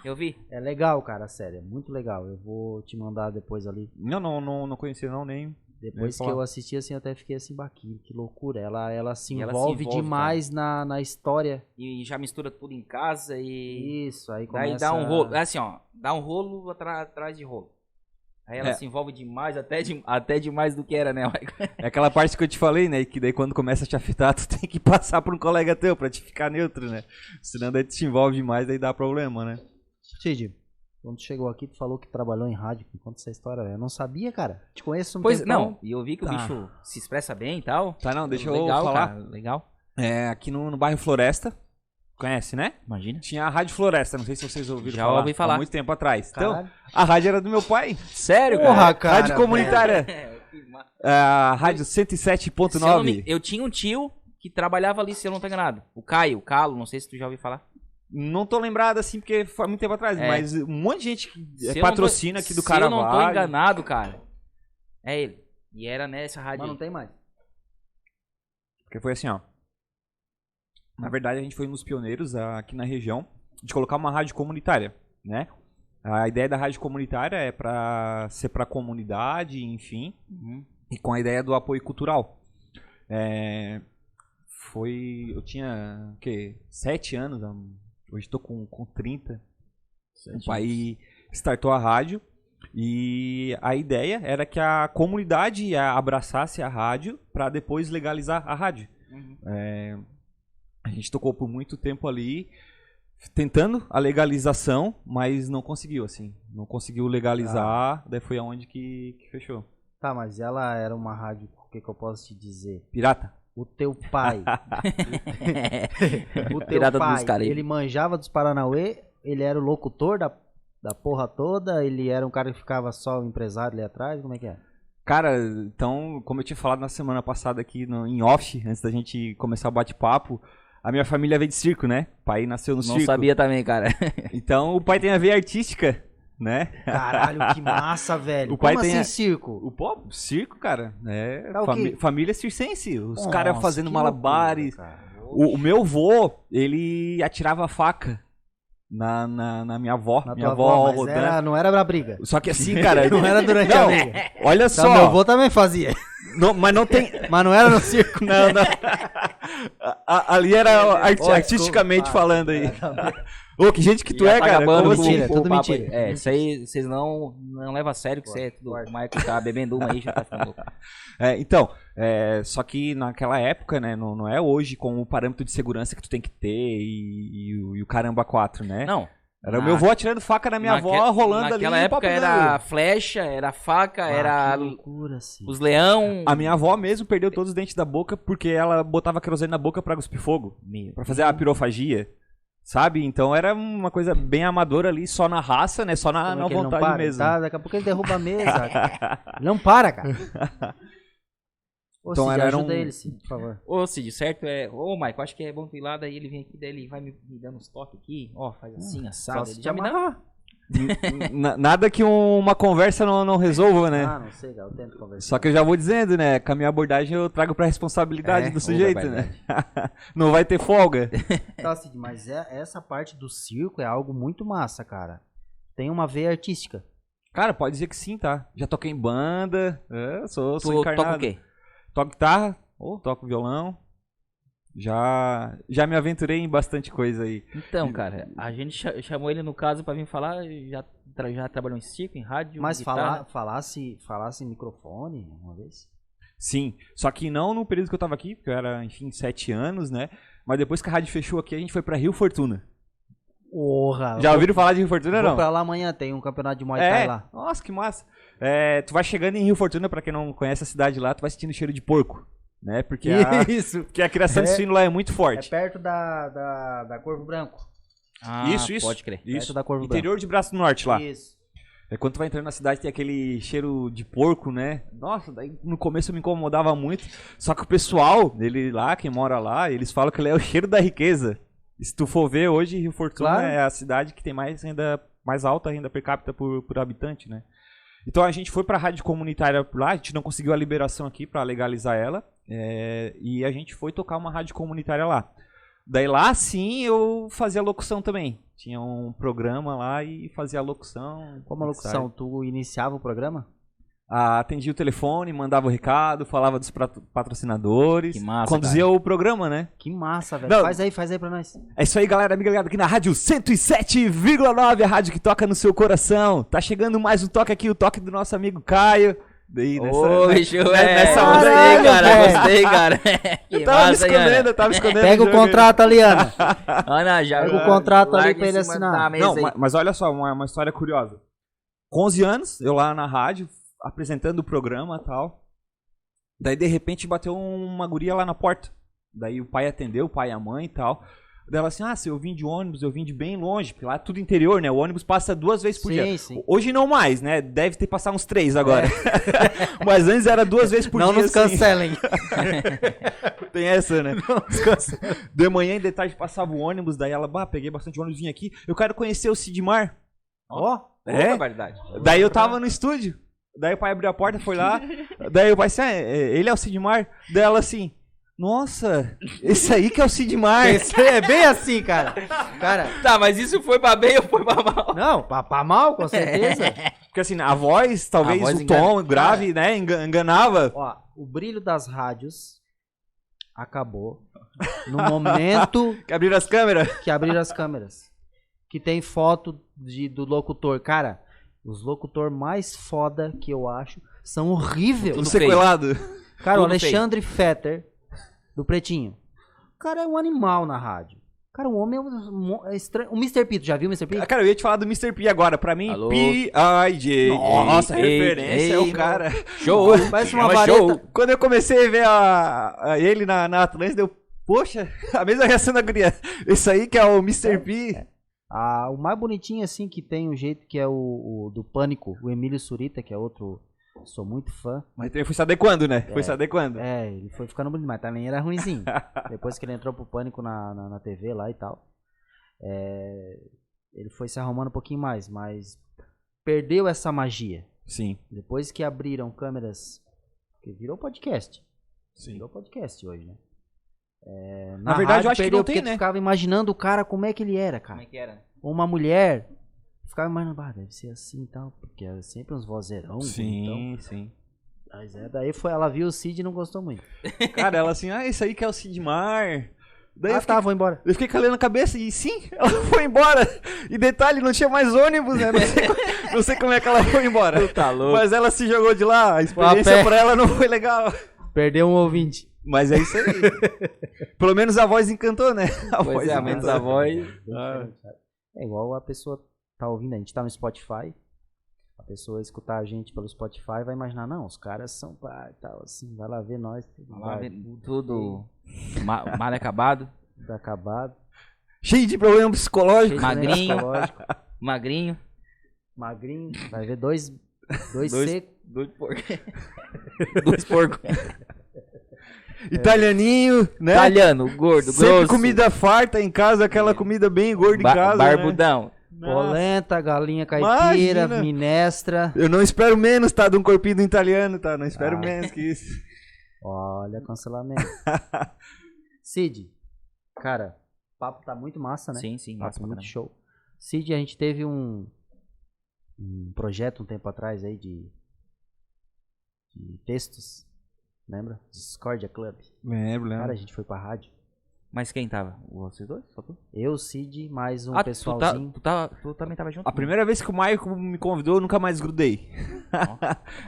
Eu vi. É legal, cara, sério, é muito legal. Eu vou te mandar depois ali. Não conhecia não, nem... Depois Nem que eu falar. assisti assim, eu até fiquei assim, que loucura. Ela se E ela se envolve envolve, demais na história. E já mistura tudo em casa e. Isso, aí Daí começa... dá um rolo. É assim, ó. Dá um rolo atrás de rolo. Aí ela É. se envolve demais, até demais do que era, né? É aquela parte que eu te falei, né? Que daí quando começa a te afetar, tu tem que passar por um colega teu pra te ficar neutro, né? Senão daí tu te envolve demais, daí dá problema, né? Cid, quando tu chegou aqui, tu falou que trabalhou em rádio. Me conta essa história, velho. Eu não sabia, cara. Te conheço um Pois tempão. não, e eu vi que o Tá. bicho se expressa bem e tal. Tá, não, deixa Legal, eu falar. cara, legal. Aqui no bairro Floresta, conhece, né? Imagina. Tinha a Rádio Floresta, não sei se vocês ouviram Já falar. ouvi falar. Há muito tempo atrás. Caralho. Então, a rádio era do meu pai. Sério, Porra, cara? cara. Rádio comunitária. A rádio Se eu, não 107.9. me- eu tinha um tio que trabalhava ali, se eu não tô enganado. O Caio, o Calo, não sei se tu já ouviu falar. Não tô lembrado assim, porque foi muito tempo atrás. É. Mas um monte de gente que Se eu não patrocina tô- aqui do Se eu não tô Caravaggio. enganado, cara, é ele. E era nessa rádio Mas não aí. tem mais. Porque foi assim, ó. Na verdade, a gente foi um dos pioneiros aqui na região de colocar uma rádio comunitária, né? A ideia da rádio comunitária é pra ser pra comunidade, enfim, Uhum. e com a ideia do apoio cultural. Eu tinha, o quê? 7 anos, hoje tô com 30. O pai startou a rádio e a ideia era que a comunidade abraçasse a rádio para depois legalizar a rádio. Uhum. A gente tocou por muito tempo ali, tentando a legalização, mas não conseguiu, assim. Não conseguiu legalizar, daí foi aonde que fechou. Tá, mas ela era uma rádio, o que eu posso te dizer? Pirata? O teu pai. O teu Pirata dos pai, Caraíbas. ele manjava dos Paranauê, ele era o locutor da porra toda, ele era um cara que ficava só o empresário ali atrás, como é que é? Cara, então, como eu tinha falado na semana passada aqui em off, antes da gente começar o bate-papo, a minha família veio de circo, né? O pai nasceu no Não circo. sabia também, cara. Então o pai tem a veia artística, né? Caralho, que massa, velho. O pai Como tem assim, circo? O pô, circo, cara, é Tá o quê? família circense. Os Nossa, caras fazendo que malabares. loucura, cara. O meu vô, ele atirava a faca na minha avó. Na Minha tua avó avó, mas rodando. não era pra briga. Só que assim, cara. Não era durante a briga. Olha Só, meu só. avô também fazia. Mas não tem. Mas não era no circo. Não, não. Ali era artisticamente desculpa. falando aí. Ô, que gente que tu Já é, tá cara. acabando Como com assim? mentira, o tudo papo aí. mentira. É, isso aí vocês não levam a sério que isso é tudo. O Michael tá bebendo uma aí, já tá ficando louco. Então, só que naquela época, né, não é hoje com o parâmetro de segurança que tu tem que ter e o caramba 4, né? Não. Era o meu avô atirando faca na minha avó, rolando ali. Naquela e época papelando. era flecha, era faca, era Que loucura, sim. os leão. A minha avó mesmo perdeu todos os dentes da boca porque ela botava querosene na boca pra cuspir fogo. Pra fazer a pirofagia. Sabe? Então era uma coisa bem amadora ali, só na raça, né? Só na Como é que ele não vontade para? mesmo. Tá, daqui a pouco ele derruba a mesa. Ele não para, cara. Ô, Então, Cid, era ajuda um- ele, Cid, por favor. Ô, Cid, certo? Ô, Maico, acho que é bom tu ir lá, daí ele vem aqui, daí ele vai me dando uns toques aqui. Ó, faz assim, assado. Só se Ele já me dá. amarrar. Nada que uma conversa não resolva, né? Ah, não sei, cara, eu tento conversar. Só que eu já vou dizendo, né? Com a minha abordagem eu trago pra responsabilidade do sujeito, né? Não vai ter folga. Então, Cid, mas essa parte do circo é algo muito massa, cara. Tem uma veia artística. Cara, pode dizer que sim, tá? Já toquei em banda, sou Tu encarnado. toca o quê? Toco guitarra, toco violão. Já me aventurei em bastante coisa aí. Então, cara, a gente chamou ele no caso pra vir falar, já trabalhou em circo, em rádio, Mas guitarra. falasse em microfone uma vez? Sim, só que não no período que eu tava aqui, porque eu era, enfim, 7 anos, né? Mas depois que a rádio fechou aqui, a gente foi pra Rio Fortuna. Porra! Já ouviram falar de Rio Fortuna, Vou não? pra lá amanhã, tem um campeonato de Muay Thai lá. Nossa, que massa. Tu vai chegando em Rio Fortuna, pra quem não conhece a cidade lá, tu vai sentindo cheiro de porco, né? Porque Isso! porque a criação de suíno lá é muito É forte. perto da Corvo Branco. Ah, Isso. Pode crer. Perto da Corvo Interior de Braço do Norte lá. Isso. Quando tu vai entrando na cidade tem aquele cheiro de porco, né? Nossa, daí no começo me incomodava muito. Só que o pessoal, ele lá, quem mora lá, eles falam que ele é o cheiro da riqueza. E se tu for ver hoje, Rio Fortuna Claro. é a cidade que tem mais alta renda per capita por habitante, né? Então a gente foi pra rádio comunitária por lá, a gente não conseguiu a liberação aqui pra legalizar ela. E a gente foi tocar uma rádio comunitária lá. Daí lá sim eu fazia locução também. Tinha um programa lá e fazia locução. Como a locução, tu iniciava o programa? Atendia o telefone, mandava o recado, falava dos patrocinadores. Que massa, conduzia o programa, né? Que massa, velho. Não. Faz aí pra nós. É isso aí, galera. Amiga ligada aqui na rádio 107,9, a rádio que toca no seu coração. Tá chegando mais um toque aqui, o toque do nosso amigo Caio. Daí, Ô, bicho, nessa gostei, onda aí, cara, velho. gostei, cara. Que Eu tava me massa, hein, Ana? escondendo, eu tava me escondendo. Pega o no jogo aí. contrato ali, Ana. Ana, já Pega o contrato ali larga pra em ele cima assinar. da mesa Não, aí. mas olha só, uma história curiosa. Com 11 anos, eu lá na rádio, apresentando o programa e tal. Daí, de repente, bateu uma guria lá na porta. Daí o pai atendeu, o pai e a mãe e tal. Daí ela assim, se eu vim de ônibus, eu vim de bem longe, porque lá é tudo interior, né? O ônibus passa 2 vezes por dia. Sim. Hoje não mais, né? Deve ter passado uns 3 agora. Mas antes era 2 vezes por Não dia. nos assim. cancelem. Tem essa, né? De manhã e de tarde passava o ônibus, daí ela, peguei bastante ônibus, vim aqui. Eu quero conhecer o Sidmar. Ó, Barbaridade. Daí eu tava no estúdio. Daí o pai abriu a porta, foi lá. Daí o pai assim, ele é o Sidmar. Daí ela assim, nossa, esse aí que é o Sidmar. é bem assim, cara. Cara, Tá, mas isso foi pra bem ou foi pra mal? não, pra mal, com certeza. Porque assim, a voz, talvez A voz o tom grave, né, enganava. Ó, o brilho das rádios acabou no momento Que abriram as câmeras. que abriram as câmeras. Que tem foto do locutor. Cara, os locutor mais foda que eu acho são horríveis. Tudo feio. sequelado. Cara, o tudo Alexandre Fetter, do Pretinho. O cara é um animal na rádio. Cara, o homem é estranho. O Mr. P, tu já viu o Mr. P? Cara, eu ia te falar do Mr. P agora. Pra mim, Alô? P.I.J. Nossa, Ei, referência é ei, o cara. Show! Parece uma Mas vareta. show. Quando eu comecei a ver ele na Atlântida, eu, poxa, a mesma reação da guria. Esse aí que é o Mr. P. O mais bonitinho, assim, que tem um jeito que é o do Pânico, o Emílio Surita, que é outro. Sou muito fã. Mas também foi se adequando, né? Foi se adequando. Ele foi ficando bonito, mas também era ruimzinho. Depois que ele entrou pro Pânico na TV lá e tal. Ele foi se arrumando um pouquinho mais, mas perdeu essa magia. Sim. Depois que abriram câmeras. Que virou podcast. Sim. Virou podcast hoje, né? Na verdade, rádio eu acho que perdeu não tem, porque tu né? ficava imaginando o cara como é que ele era, cara. Como é que era? Ou uma mulher. Ficava imaginando, deve ser assim e tal. Porque é sempre uns vozeirão. Sim, sim. Mas daí ela viu o Cid e não gostou muito. Cara, ela assim, esse aí que é o Sidmar. Daí eu fiquei, Vou embora. eu fiquei calando a cabeça e sim, ela foi embora. E detalhe, não tinha mais ônibus, né? Não sei como é que ela foi embora. Tá louco. Mas ela se jogou de lá, a experiência pé. pra ela não foi legal. Perdeu um ouvinte. Mas é isso aí. Pelo menos a voz encantou, né? A Pois voz é, menos encantou. a voz. É igual a pessoa tá ouvindo, a gente tá no Spotify. A pessoa escutar a gente pelo Spotify vai imaginar, não, os caras são pá e tal, assim, vai lá ver nós. Lá vem tudo mal acabado. Tudo acabado. Cheio de problema psicológico. Magrinho. Psicológico. Magrinho. Magrinho. Vai ver dois Dois- secos. Dois porcos. Dois porcos. Italianinho, né? Italiano, gordo, Sempre grosso. comida farta em casa, aquela comida bem gorda em casa, né? Barbudão. Polenta, galinha caipira, Imagina. minestra. Eu não espero menos, tá? De um corpinho do italiano, tá? Não espero menos que isso. Olha, cancelamento. Cid, cara, o papo tá muito massa, né? Sim, sim. Papo Massa pra muito caramba. show. Cid, a gente teve um projeto um tempo atrás aí de textos, lembra? Discordia Club. Lembro. Cara, a gente foi pra rádio. Mas quem tava? Vocês dois? Só tu? Eu, Cid, mais um Ah, pessoalzinho. tu também tava junto? A primeira vez que o Maicon me convidou, eu nunca mais grudei. Ó.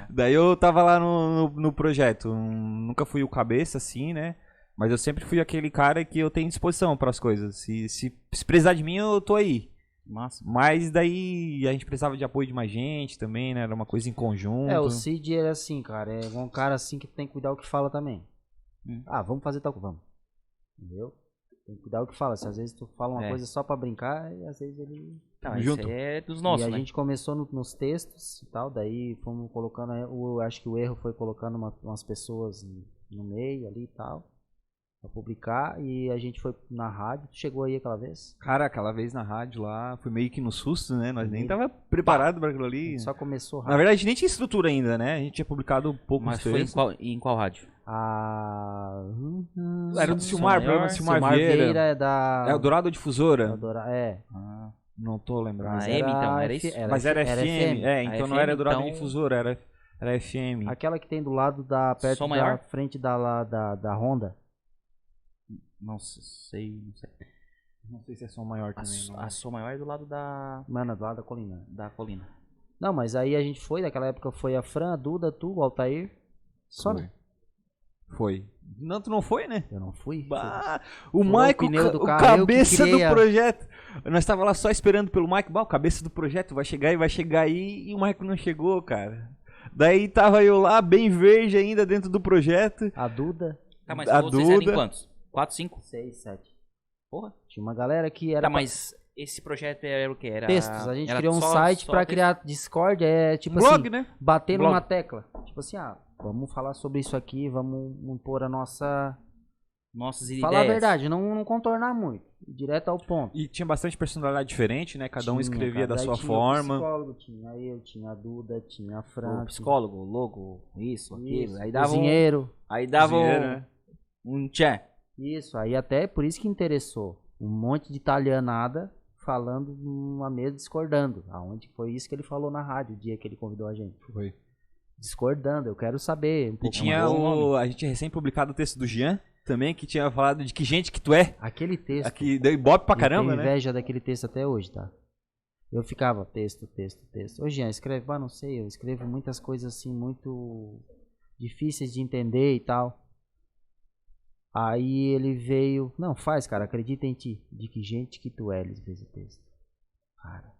Daí eu tava lá no projeto. Nunca fui o cabeça, assim, né? Mas eu sempre fui aquele cara que eu tenho disposição pras coisas. Se precisar de mim, eu tô aí. Massa. Mas daí a gente precisava de apoio de mais gente também, né? Era uma coisa em conjunto. É, o Cid é assim, cara. É um cara assim que tem que cuidar o que fala também. Hum. Ah, vamos fazer tal coisa, vamos. Entendeu? Tem que cuidar o que fala. Se às vezes tu fala uma É. coisa só pra brincar, e às vezes ele... Não, Junto. esse é dos nossos, e a né? gente começou nos textos e tal, daí fomos colocando, acho que o erro foi colocando umas pessoas no meio ali e tal, pra publicar, e a gente foi na rádio, chegou aí aquela vez, Cara, aquela vez na rádio lá, foi meio que no susto, né? Nós nem Meio. tava preparado pra aquilo a ali. gente só começou Na rádio. verdade, a gente nem tinha estrutura ainda, né? A gente tinha publicado poucos Mas foi textos. em qual rádio? Era do Silmar, Som programa Maior, do Silmar Silmar Vieira. Vieira é da... É o Dourado Difusora? É, Ah, Não tô lembrando. Ah, M, então, era isso? Mas era FM. É, então A não era FM, Dourado então- Difusora, era FM. aquela que tem do lado perto Som da Maior? frente da Honda. não sei. Não sei se é som maior também. não. A Som Maior é do lado Mano, do lado da colina. da colina. Não, mas aí a gente foi, naquela época foi a Fran, a Duda, tu, o Altair. Só Foi. não. Foi. Não, tu não foi, né? Eu não fui. Bah, o Furou o Maico, pneu do o carro, eu que cabeça do criei a- projeto. Nós tava lá só esperando pelo Maico. Bah, o cabeça do projeto vai chegar aí. E o Maico não chegou, cara. Daí tava eu lá, bem verde ainda, dentro do projeto. A Duda, Tá, mas A vocês eram em Duda. quantos? 4, 5? 6, 7. Porra. Tinha uma galera que era Tá, mas esse projeto era o quê? Era textos. A gente era criou um só- site só pra texto? criar Discord, tipo Blog, assim, né? bater Blog. numa tecla. Tipo assim, vamos falar sobre isso aqui, vamos pôr a nossa... Nossas ideias. Falar a verdade, não contornar muito. Direto ao ponto. E tinha bastante personalidade diferente, né? Cada um Tinha, escrevia cara. da Daí sua tinha forma. O psicólogo, tinha eu, tinha a Duda, tinha a Fran, O psicólogo, logo, isso, aquilo. isso, Aí dava cozinheiro. Aí dava Cozinheiro, né? um tchan. Isso, aí até por isso que interessou. Um monte de italianada falando numa mesa discordando. Aonde foi isso que ele falou na rádio, o dia que ele convidou a gente. Foi. Discordando, eu quero saber um E pouco tinha mais. a gente tinha recém publicado o texto do Jean também, que tinha falado de que gente que tu é. Aquele texto, Aqui deu ibope pra caramba, eu tenho né? inveja daquele texto até hoje, tá? Eu ficava texto. Ô Jean, escreve, não sei, eu escrevo muitas coisas assim, muito difíceis de entender e tal. Aí ele veio, não, faz, cara, acredita em ti. De que gente que tu é, ele fez o texto. Cara,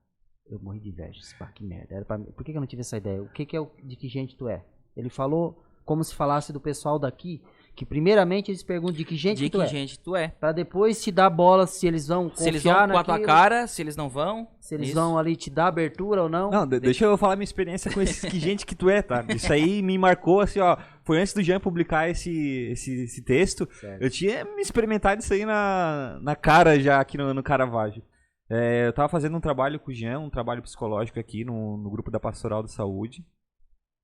eu morri de inveja, que merda. Era pra mim. Por que eu não tive essa ideia? O que é o de que gente tu é? Ele falou como se falasse do pessoal daqui, que primeiramente eles perguntam de que gente De que tu que é. gente tu é. Pra depois te dar bola se eles vão Se eles confiar vão com a tua naquilo, cara, se eles não vão. se eles isso. vão ali te dar abertura ou não. Não, deixa eu falar minha experiência com esses que gente que tu é, tá? Isso aí me marcou, assim, ó. Foi antes do Jean publicar esse texto. Certo. Eu tinha me experimentado isso aí na cara já aqui no Caravaggio. Eu tava fazendo um trabalho com o Jean, um trabalho psicológico aqui no grupo da Pastoral da Saúde.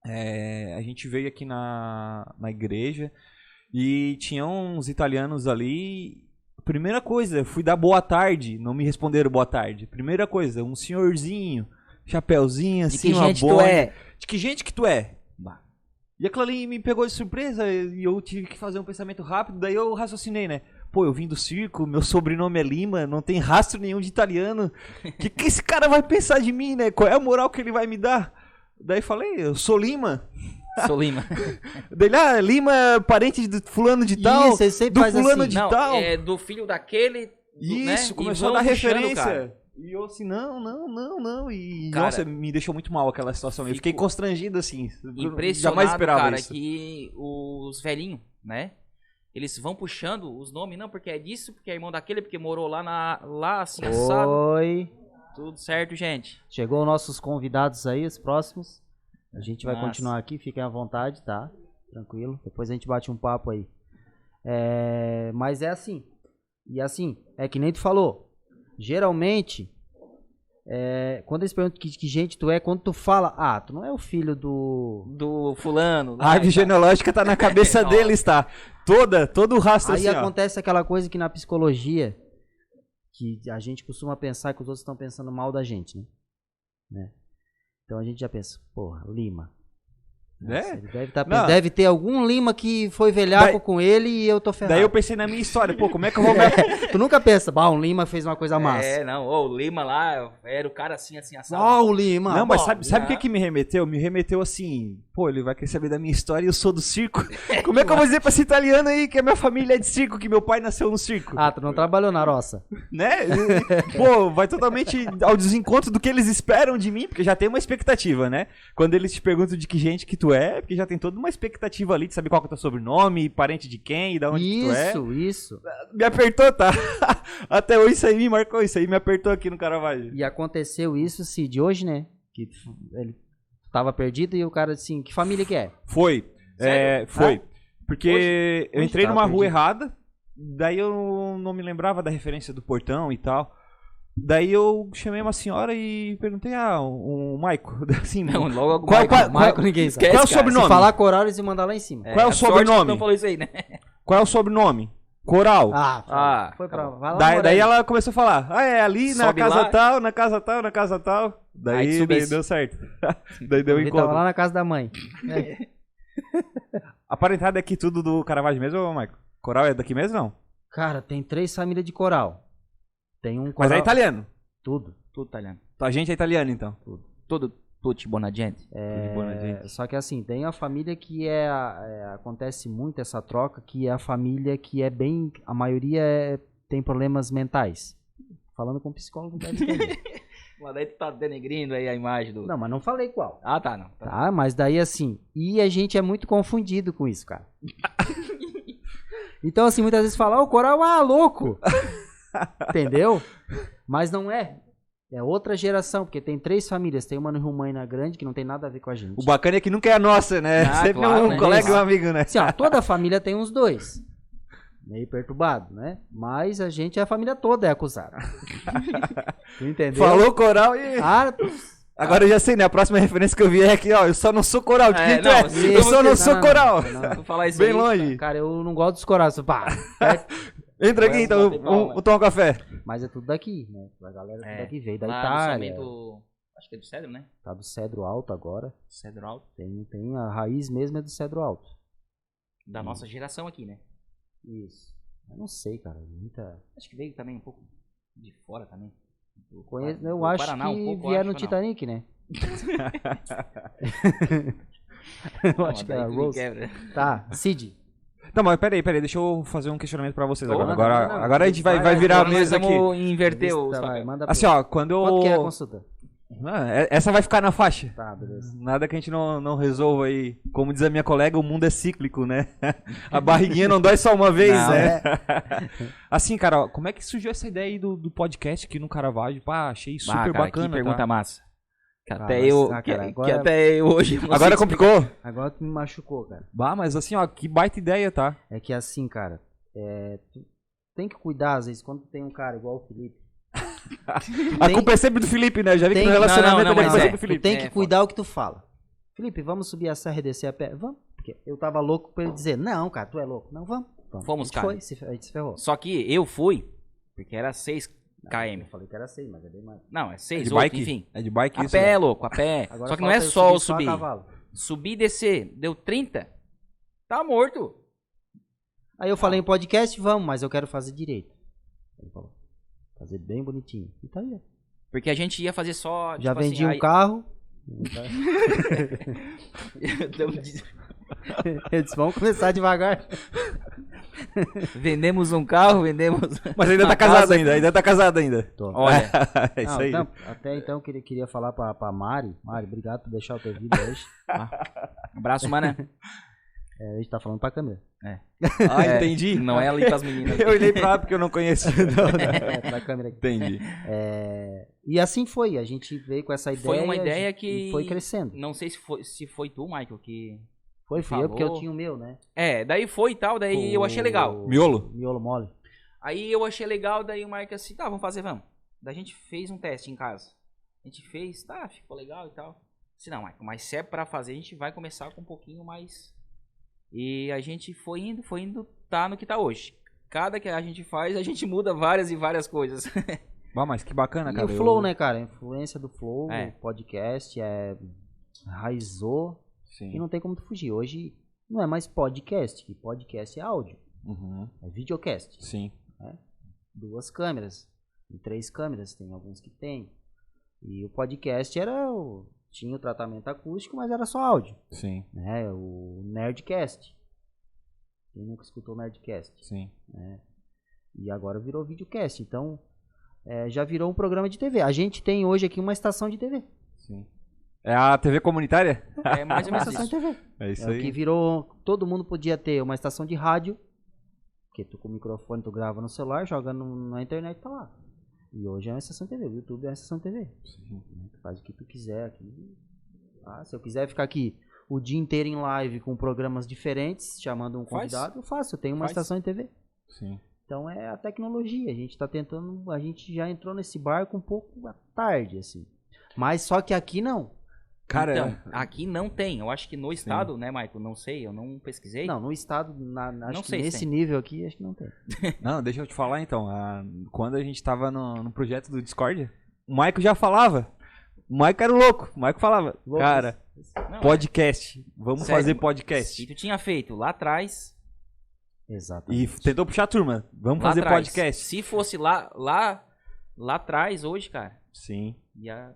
A gente veio aqui na igreja e tinha uns italianos ali. Primeira coisa, fui dar boa tarde, não me responderam boa tarde. Primeira coisa, um senhorzinho, chapéuzinho De assim, que uma gente tu boina. é? De que gente que tu é? Bah. E aquilo ali me pegou de surpresa e eu tive que fazer um pensamento rápido, daí eu raciocinei, né? Pô, eu vim do circo, meu sobrenome é Lima, não tem rastro nenhum de italiano. Que esse cara vai pensar de mim, né? Qual é a moral que ele vai me dar? Daí falei, eu sou Lima. Sou Lima. Daí, Lima, parente do fulano de tal, Isso, ele sempre do faz fulano assim. de Não, tal. é do filho daquele. Isso, né? começou E a dar vão puxando, referência. cara. E eu assim, não. E Cara, nossa, me deixou muito mal aquela situação. Eu fiquei fico constrangido assim. Impressionado, Jamais esperava cara, isso. que os velhinhos, né? Eles vão puxando os nomes, não, porque é disso, porque é irmão daquele, porque morou lá assim, assado. Oi. Tudo certo, gente. Chegou os nossos convidados aí, os próximos. A gente vai Nossa. continuar aqui, fiquem à vontade, tá? Tranquilo. Depois a gente bate um papo aí. Mas é assim. E assim, é que nem tu falou. Geralmente, quando eles perguntam que gente tu é, quando tu fala, tu não é o filho do fulano. A árvore genealógica tá na cabeça deles, tá? Todo o rastro aí assim, acontece aquela coisa que na psicologia, que a gente costuma pensar que os outros estão pensando mal da gente, né? Então a gente já pensa, porra, Lima. Nossa, ele deve ter algum Lima que foi velhaco com ele e eu tô ferrado. Daí eu pensei na minha história, pô, como é que eu vou... Tu nunca pensa, um Lima fez uma coisa massa. O Lima lá era o cara assim, assado. O Lima. Não, mas sabe o que me remeteu? Me remeteu assim, pô, ele vai querer saber da minha história e eu sou do circo. Como é que eu vou dizer pra esse italiano aí que a minha família é de circo, que meu pai nasceu no circo? Tu não trabalhou na roça. Né? Pô, vai totalmente ao desencontro do que eles esperam de mim, porque já tem uma expectativa, né? Quando eles te perguntam de que gente que tu é, porque já tem toda uma expectativa ali de saber qual que é o teu sobrenome, parente de quem e da onde que tu é. Isso. Me apertou, tá? Até hoje isso aí me marcou, isso aí me apertou aqui no Caravaggio. E aconteceu isso, Cid, hoje, né? Que ele tava perdido e o cara assim, que família que é? Foi. Foi. Porque Hoje eu entrei numa perdido. rua errada, daí eu não me lembrava da referência do portão e tal. Daí eu chamei uma senhora e perguntei, o Maico, assim, Não, logo Maico ninguém sabe. Qual é o sobrenome? Se falar Coral, eles iam mandar lá em cima. Qual é o sobrenome? Não falou isso aí, né? Qual é o sobrenome? Coral. Foi pra... Vai lá, Daí ela começou a falar, é ali na Sobe casa lá. tal, na casa tal, na casa tal. Daí deu certo. Daí deu Ele encontro. tava lá na casa da mãe. A parentada é aqui tudo do Caravaggio mesmo, ô Maico? Coral é daqui mesmo, não? Cara, tem 3 famílias de Coral. Tem um Coral... Mas é italiano. Tudo. Tudo italiano. A gente é italiano, então. Tudo buona gente. Só que assim, tem a família que acontece muito essa troca, que é a família que é bem... A maioria tem problemas mentais. Falando com psicólogo, deve entender. Mas daí tu tá denegrindo aí a imagem do... Não, mas não falei qual. Não. Tá, mas daí assim... E a gente é muito confundido com isso, cara. Então assim, muitas vezes fala, o Coral, louco! Entendeu? Mas não é. É outra geração, porque tem 3 famílias. Tem uma no Rumaina grande, que não tem nada a ver com a gente. O bacana é que nunca é a nossa, né? Sempre claro, um né? colega e um amigo, né? Assim, toda a família tem uns 2. Meio perturbado, né? Mas a gente, a família toda é acusada. Tu entendeu? Falou Coral e... Agora eu já sei, né? A próxima referência que eu vi é aqui, ó. Eu só não sou Coral. De quem tu é? Eu só não sou Coral. Não falar isso Bem aí, longe. Cara, eu não gosto dos corais. Entra aqui, então. Vou tomar um café. Mas é tudo daqui, né? A galera tudo daqui veio da lá Itália. Acho que é do Cedro, né? Tá do Cedro Alto agora. Cedro Alto. Tem a raiz mesmo é do Cedro Alto. Da nossa geração aqui, né? Isso. Eu não sei, cara. Acho que veio também um pouco de fora também. Eu acho Paraná, que vieram no Titanic, né? Eu acho que é a Rose. Tá, Cid. Não, mas peraí, deixa eu fazer um questionamento pra vocês agora. Não. Agora a gente vai virar a mesa aqui. Vamos inverter os Assim, ó, quando eu... Quanto que é a consulta? Essa vai ficar na faixa. Tá, beleza. Nada que a gente não resolva aí. Como diz a minha colega, o mundo é cíclico, né? A barriguinha não dói só uma vez, né? Assim, cara, ó, como é que surgiu essa ideia aí do podcast aqui no Caravaggio? Pá, achei super bacana. Que pergunta massa. Que Ah, até mas, eu, cara, que agora- até eu hoje. não Agora sei complicou? Agora tu me machucou, cara. Bah, mas assim, ó, que baita ideia, tá? É que assim, cara, tu tem que cuidar, às vezes, quando tem um cara igual o Felipe. A culpa é sempre do Felipe, né? Já vi que no relacionamento não, a culpa mas é é. sempre do Tu Felipe. tem que cuidar o que tu fala. Felipe, vamos subir a serra e descer a pé? Vamos. Porque eu tava louco pra ele dizer, não, cara, tu é louco. Não, vamos. Fomos, a cara. gente foi, a gente se ferrou. Só que eu fui, porque era 6 Eu km. falei que era 6, mas é bem mais. Não, é É 6, de 8, bike? enfim. É de bike A isso? pé, louco, a pé. Agora Só que não é falta eu só o a subir. cavalo. Subir e descer. Deu 30. Tá morto. Aí eu falei em podcast, vamos, mas eu quero fazer direito. Ele falou, fazer bem bonitinho. E tá aí. Porque a gente ia fazer só. Já tipo vendi assim, um carro. Eu disse, vamos começar devagar. Vendemos um carro, vendemos. Mas ainda tá casado ainda tá casado ainda. Tô. Olha, É isso Não, aí. então, até então queria falar pra Mari. Mari, obrigado por deixar o teu vídeo hoje. abraço, mano. A gente tá falando pra câmera. Ah, entendi. Não é ali pras meninas. Eu olhei pra lá porque eu não conheço. Pra câmera aqui. Entendi. E assim foi, a gente veio com essa ideia. Foi uma ideia e que. foi crescendo. Não sei se foi tu, Michael, que Fui eu, falou. porque eu tinha o meu, né? Daí foi e tal, daí eu achei legal. Miolo? Miolo mole. Aí eu achei legal, daí o Mike assim, tá, vamos fazer, vamos. Daí a gente fez um teste em casa. A gente fez, tá, ficou legal e tal. Disse, não, Mike, mas se é pra fazer, a gente vai começar com um pouquinho mais. E a gente foi indo, tá no que tá hoje. Cada que a gente faz, a gente muda várias e várias coisas. Mas que bacana, E cara. o Flow, né, cara? A influência do Flow, É. podcast, raizou e Sim. não tem como tu fugir. Hoje não é mais podcast, que podcast é áudio, Uhum. é videocast. Sim. 2 câmeras, e 3 câmeras, tem alguns que tem. E o podcast tinha o tratamento acústico, mas era só áudio, Sim. né? O Nerdcast. Quem nunca escutou o Nerdcast? Sim. E agora virou videocast, então já virou um programa de TV. A gente tem hoje aqui uma estação de TV. Sim. É a TV comunitária? É mais ou Uma menos estação isso. de TV. É isso É o aí. que virou. Todo mundo podia ter uma estação de rádio, que tu com o microfone, tu grava no celular, joga na internet, tá lá. E hoje é uma estação de TV, o YouTube é uma estação de TV. Tu faz o que tu quiser aqui. Se eu quiser ficar aqui o dia inteiro em live com programas diferentes, chamando um Faz. convidado, eu faço. Eu tenho uma Faz. estação de TV. Sim. Então é a tecnologia. A gente tá tentando. A gente já entrou nesse barco um pouco à tarde, assim. Mas só que aqui não. Cara, Então, aqui não tem. Eu acho que no estado, né, Michael? Não sei, eu não pesquisei. Não, no estado, acho Não que sei se nesse tem. nível aqui, acho que não tem. não, deixa eu te falar então. Quando a gente tava no projeto do Discord, o Maico já falava. O Maico era o louco. O Maico falava, Louco. cara, Não, podcast. Vamos Sério, fazer se podcast. tu tinha feito lá atrás, E Exatamente. tentou puxar a turma. Vamos lá fazer atrás, podcast. se fosse lá atrás hoje, cara, Sim.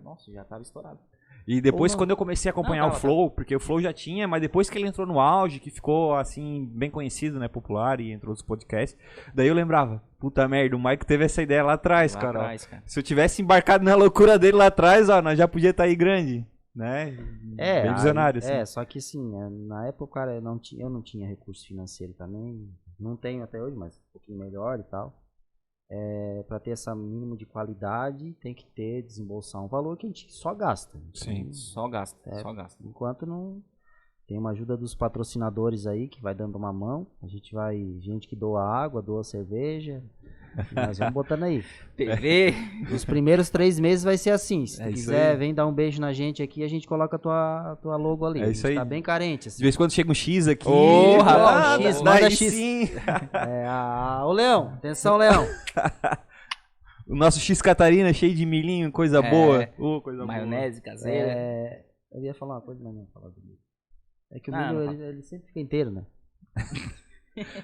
nossa, já tava estourado. E depois, Ou não. quando eu comecei a acompanhar Não, o tava, Flow, porque o Flow já tinha, mas depois que ele entrou no auge, que ficou, assim, bem conhecido, né, popular, e entrou nos podcasts, daí eu lembrava, puta merda, o Mike teve essa ideia lá atrás, Lá cara. ó. atrás, cara. Se eu tivesse embarcado na loucura dele lá atrás, ó, nós já podia estar aí grande, né? Bem visionário, assim. Só que assim, na época, cara, eu não tinha recurso financeiro também. Não tenho até hoje, mas um pouquinho melhor e tal. Pra ter essa mínimo de qualidade, tem que desembolsar um valor que a gente só gasta. Sim. Só gasta, só gasta. Enquanto não tem uma ajuda dos patrocinadores aí que vai dando uma mão, gente que doa água, doa cerveja, e nós vamos botando aí. TV, Os primeiros 3 meses vai ser assim, se tu É isso quiser, aí. vem dar um beijo na gente aqui, a gente coloca a tua logo ali. É isso a gente aí. tá bem carente, De assim. vez em quando chega um X aqui. Ô, rapaz, X, manda daí X. sim. Ô Leão, atenção Leão. O nosso X Catarina cheio de milhinho, coisa boa. Ô, coisa maionese caseira. Eu ia falar uma coisa, mas não ia falar do milho. É que o Ah, milho, não ele sempre fica inteiro, né? boa.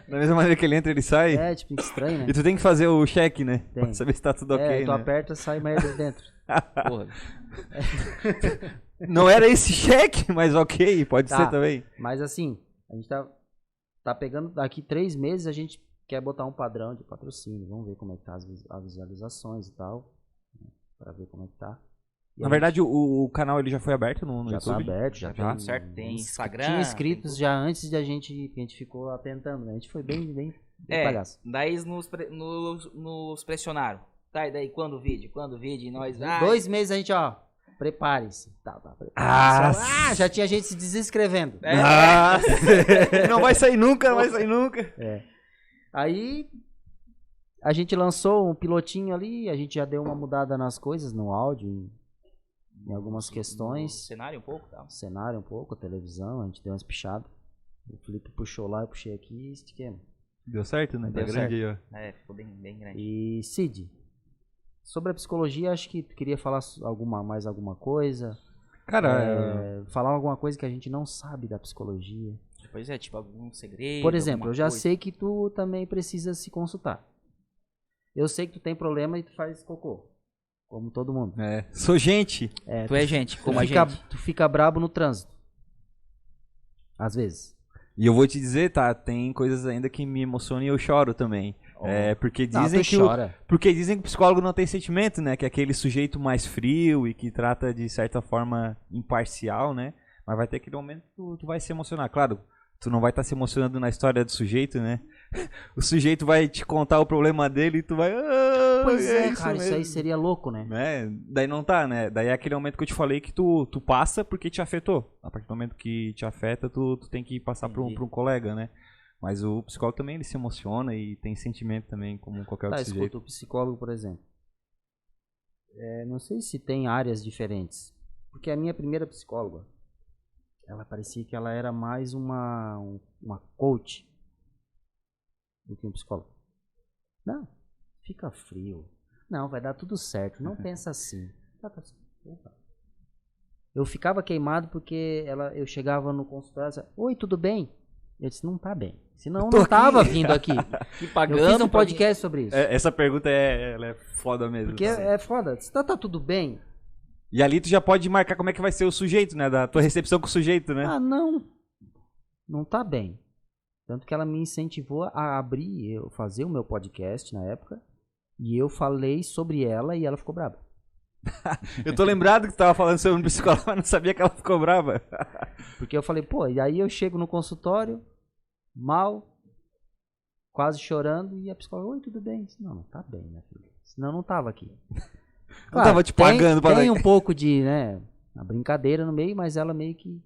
Da mesma maneira que ele entra, ele sai. Tipo, estranho, né? E tu tem que fazer o check, né? Tem. Pra saber se tá tudo ok, tu né? aperta, sai merda de dentro. Porra. Não era esse cheque, mas ok, pode Tá. ser também. Mas assim, a gente tá pegando, daqui 3 meses a gente quer botar um padrão de patrocínio. Vamos ver como é que tá as visualizações e tal. Né? Pra ver como é que tá. E Na a verdade, o canal ele já foi aberto no já tá YouTube? aberto, já Já? tem. Certo, tem Instagram. Tinha inscritos tem já antes de a gente ficou atentando, né? A gente foi bem palhaço. daí nos pressionaram. Tá, e daí quando o vídeo? E nós... 2 meses a gente, ó, prepare-se. Prepare-se. Ah, Já tinha gente se desinscrevendo. Ah, não vai sair nunca, não vai sair nunca. Aí a gente lançou um pilotinho ali, a gente já deu uma mudada nas coisas, no áudio, em algumas questões. cenário um pouco, tá? Cenário um pouco, a televisão, a gente deu umas pichadas. O Felipe puxou lá, eu puxei aqui e estiquemos. Deu certo, né? Tá Deu grande aí, ó. Ficou bem grande. E Cid, sobre a psicologia, acho que tu queria falar mais alguma coisa. Cara, Falar alguma coisa que a gente não sabe da psicologia. Pois é, tipo algum segredo. Por exemplo, alguma eu já coisa. sei que tu também precisa se consultar. Eu sei que tu tem problema e tu faz cocô. Como todo mundo. sou gente. Tu é gente, como a fica, gente. Tu fica brabo no trânsito. Às vezes. E eu vou te dizer, tá? Tem coisas ainda que me emocionam e eu choro também. Porque dizem tu que chora. porque dizem que o psicólogo não tem sentimento, né? Que é aquele sujeito mais frio e que trata de certa forma imparcial, né? Mas vai ter aquele momento que tu vai se emocionar. Claro, Tu não vai estar se emocionando na história do sujeito, né? O sujeito vai te contar o problema dele e tu vai... Pois é, isso cara, isso mesmo. aí seria louco, né? Daí não tá, né? Daí é aquele momento que eu te falei que tu passa porque te afetou. A partir do momento que te afeta, tu tem que passar pra um colega, né? Mas o psicólogo também, ele se emociona e tem sentimento também, como qualquer outro sujeito. Escuta, o psicólogo, por exemplo. Não sei se tem áreas diferentes. Porque a minha primeira psicóloga, ela parecia que ela era mais uma coach do que um psicólogo. Não, fica frio. Não, vai dar tudo certo. Não pensa assim. Eu ficava queimado porque eu chegava no consultório e disse, oi, tudo bem? Eu disse, não tá bem. Senão não tava vindo aqui. Eu fiz um podcast sobre isso. Essa pergunta ela é foda mesmo. Porque é foda. Se tá tudo bem. E ali tu já pode marcar como é que vai ser o sujeito, né? Da tua recepção com o sujeito, né? Ah, não. Não tá bem. Tanto que ela me incentivou a fazer o meu podcast na época. E eu falei sobre ela e ela ficou brava. Eu tô lembrado que tu tava falando sobre um psicólogo, mas não sabia que ela ficou brava. Porque eu falei, pô, e aí eu chego no consultório, mal, quase chorando, e a psicóloga, oi, tudo bem? Disse, não tá bem, minha filha. Senão não tava aqui. Não tava te pagando pra... Tem um pouco de, né, a brincadeira no meio, mas ela meio que...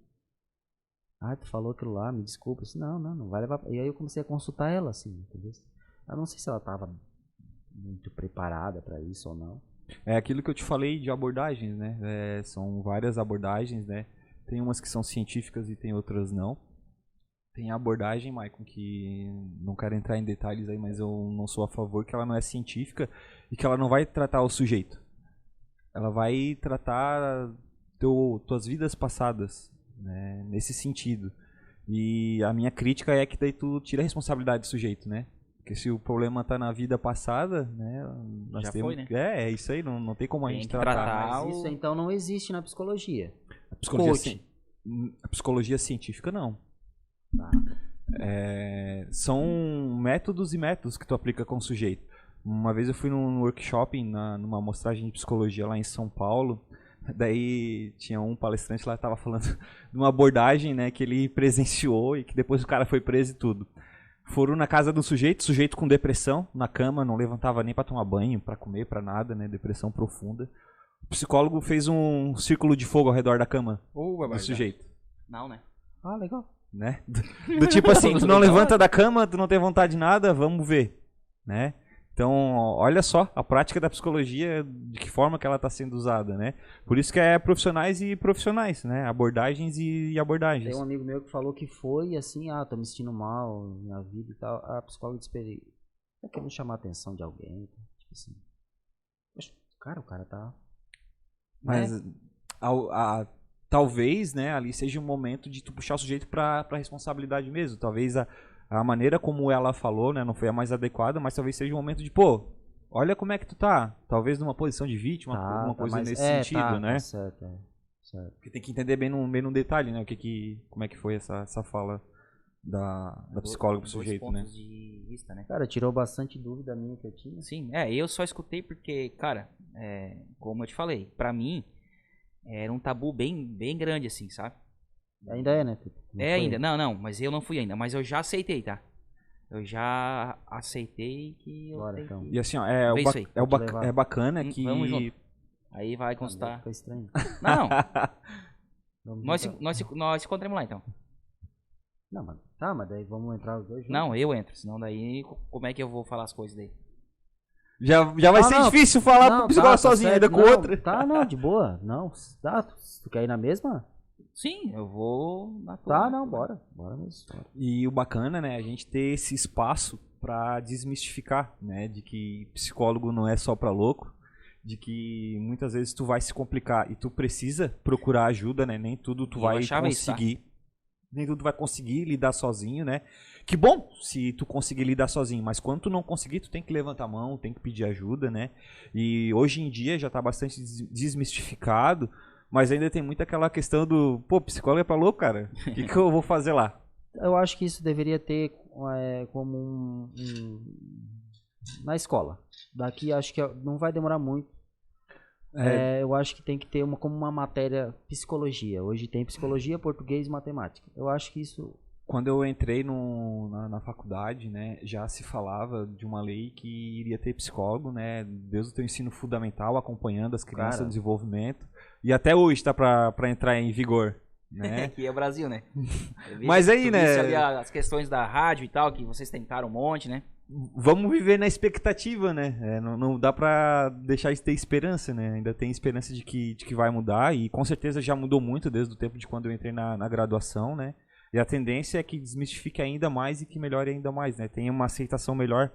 Ah, tu falou aquilo lá, me desculpa. Eu disse, não vai levar... E aí eu comecei a consultar ela, assim, entendeu? Eu não sei se ela tava muito preparada pra isso ou não. É aquilo que eu te falei de abordagens, né? São várias abordagens, né? Tem umas que são científicas e tem outras não. Tem a abordagem, Maicon, que não quero entrar em detalhes aí, mas eu não sou a favor, que ela não é científica e que ela não vai tratar o sujeito. Ela vai tratar tuas vidas passadas, né? Nesse sentido. E a minha crítica é que daí tu tira a responsabilidade do sujeito, né? Porque se o problema tá na vida passada, né? Nós já temos, foi, né? É isso aí, não tem como a gente tratar. Mas isso então não existe na psicologia. A psicologia científica não. Tá. São métodos e métodos que tu aplica com o sujeito. Uma vez eu fui num workshop, numa amostragem de psicologia lá em São Paulo. Daí tinha um palestrante lá que tava falando de uma abordagem, né, que ele presenciou e que depois o cara foi preso e tudo. Foram na casa do sujeito com depressão, na cama, não levantava nem pra tomar banho, pra comer, pra nada, né, depressão profunda. O psicólogo fez um círculo de fogo ao redor da cama do sujeito. Não, né? Ah, legal. Né? Do tipo assim, tu não levanta da cama, tu não tem vontade de nada, vamos ver, né? Então, olha só a prática da psicologia, de que forma que ela está sendo usada, né? Por isso que é profissionais e profissionais, né? Abordagens e abordagens. Tem um amigo meu que falou que foi assim, tô me sentindo mal, minha vida e tal. A psicóloga disse pra ele, tá querendo chamar a atenção de alguém? Tipo assim, poxa, cara, o cara tá... Mas talvez, né, ali seja um momento de tu puxar o sujeito pra responsabilidade mesmo. Talvez a maneira como ela falou, né, não foi a mais adequada, mas talvez seja um momento de, pô, olha como é que tu tá. Talvez numa posição de vítima, alguma coisa nesse sentido, né? Tá certo, certo. Porque tem que entender bem no detalhe, né, como é que foi essa fala da psicóloga pro sujeito, né? De vista, né? Cara, tirou bastante dúvida minha que eu tinha. Sim, eu só escutei porque, cara, como eu te falei, pra mim era um tabu bem grande, assim, sabe? Ainda é, né? Ainda. Não, mas eu não fui ainda. Mas eu já aceitei, tá? Eu já aceitei que eu tenho então. E assim, ó, é bacana que... Vamos junto. Aí vai constar. Fica estranho. Não. nós se encontramos lá, então. Não, mas daí vamos entrar os dois juntos. Não, eu entro. Senão daí, como é que eu vou falar as coisas daí? Já vai ser difícil falar pro psicólogo sozinho, ainda com outra. Tá, não, de boa. Não, tá, tu quer ir na mesma? Sim, eu vou na tua. Tá, não, bora mesmo. E o bacana, né, a gente ter esse espaço pra desmistificar, né, de que psicólogo não é só pra louco, de que muitas vezes tu vai se complicar e tu precisa procurar ajuda, né, nem tudo tu vai conseguir. Nem tudo vai conseguir lidar sozinho, né? Que bom se tu conseguir lidar sozinho, mas quando tu não conseguir, tu tem que levantar a mão, tem que pedir ajuda, né? E hoje em dia já tá bastante desmistificado, mas ainda tem muito aquela questão do, pô, psicólogo é pra louco, cara? O que eu vou fazer lá? Eu acho que isso deveria ter como na escola. Daqui acho que não vai demorar muito. Eu acho que tem que ter como uma matéria psicologia. Hoje tem psicologia, português e matemática. Eu acho que isso Quando eu entrei na faculdade, né, já se falava de uma lei que iria ter psicólogo, né, desde o teu ensino fundamental, acompanhando as crianças no desenvolvimento. E até hoje tá para entrar em vigor, né? Aqui é o Brasil, né? Mas aí, né? Ali as questões da rádio e tal, que vocês tentaram um monte, né? Vamos viver na expectativa, né? Não dá pra deixar de ter esperança, né? Ainda tem esperança de que vai mudar e com certeza já mudou muito desde o tempo de quando eu entrei na graduação, né? E a tendência é que desmistifique ainda mais e que melhore ainda mais, né? Tenha uma aceitação melhor.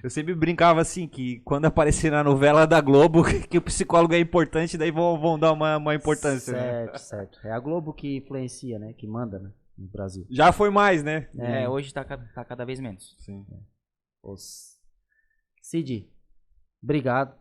Eu sempre brincava assim, que quando aparecer na novela da Globo, que o psicólogo é importante, daí vão dar uma importância, certo, né? Certo. É a Globo que influencia, né? Que manda, né? No Brasil. Já foi mais, né? Hoje tá cada vez menos. Sim. Cid, obrigado.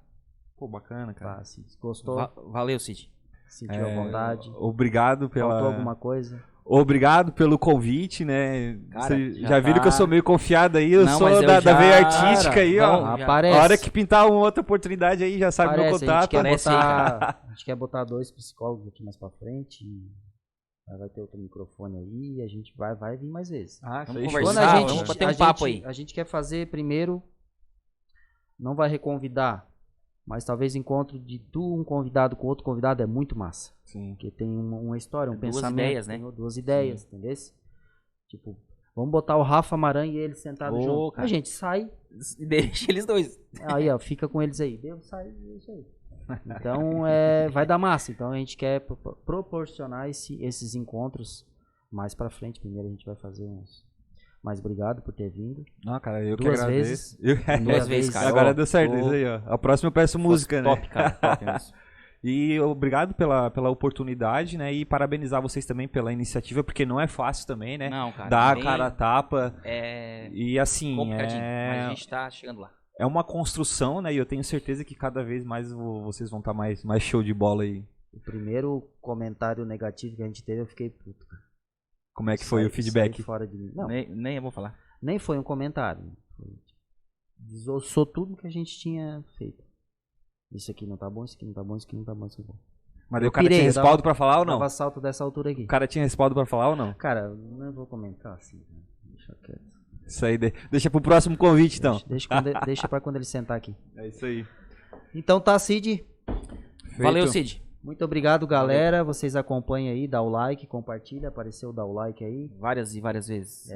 Pô, bacana, cara. Tá, Cid, gostou? Valeu, Cid. Sentiu à vontade? Obrigado pela... Faltou alguma coisa? Obrigado pelo convite, né? Cara, Vocês já já viram tá... que eu sou meio confiado aí, eu Não, sou mas eu da já- veia artística Cara, aí, ó. Aparece. A hora que pintar uma outra oportunidade aí, já sabe meu Parece, contato. a gente quer botar 2 psicólogos aqui mais pra frente. Vai ter outro microfone aí e a gente vai vir mais vezes. Ah, Vamos fechou. conversar, vamos bater um papo aí. A gente quer fazer primeiro, não vai reconvidar, mas talvez encontro de um convidado com outro convidado é muito massa. Sim. Porque tem uma história, um Duas pensamento. ideias, né? Tem 2 ideias, entendeu? Tipo, vamos botar o Rafa Maranhão e ele sentado junto. cara. A gente sai, Deixa eles dois. aí ó, fica com eles aí. Deu, sai, é isso aí. Então, vai dar massa. Então, a gente quer proporcionar esses encontros mais pra frente. Primeiro, a gente vai fazer uns... Mas obrigado por ter vindo. Não, cara, eu que 2 agradeço. vezes. Duas vezes, cara. Agora Ó, deu certo tô- isso aí, ó. A próxima eu peço música, né? Top, cara. Top mesmo. E obrigado pela oportunidade, né? E parabenizar vocês também pela iniciativa, porque não é fácil também, né? Não, cara. Dar a bem- cara a tapa. É E assim, complicadinho, mas a gente tá chegando lá. é uma construção, né? E eu tenho certeza que cada vez mais vocês vão estar mais show de bola aí. O primeiro comentário negativo que a gente teve, eu fiquei puto. Cara. Como é que foi o feedback? Saí fora de mim. Não, Nem eu vou falar. nem foi um comentário. Desossou tudo que a gente tinha feito. Isso aqui não tá bom, isso aqui não tá bom, isso aqui não tá bom, isso aqui não tá bom. Mas daí Eu o cara pirei, tinha eu respaldo pra falar ou não? Dava salto dessa altura aqui. O cara tinha respaldo pra falar ou não? Cara, não vou comentar assim. Né? Deixa quieto. Isso aí, deixa pro próximo convite, então. Deixa pra quando ele sentar aqui. É isso aí. Então tá, Cid. Valeu, Cid. Muito obrigado, galera. Vocês acompanham aí, dá o like, compartilha. Apareceu, dá o like aí. Várias e várias vezes.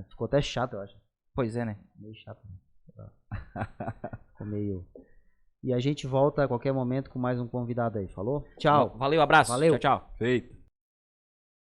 Ficou até chato, eu acho. Pois é, né? Meio chato. Né? Ficou meio... E a gente volta a qualquer momento com mais um convidado aí. Falou? Tchau. Valeu, abraço. Valeu. Tchau, tchau. Feito.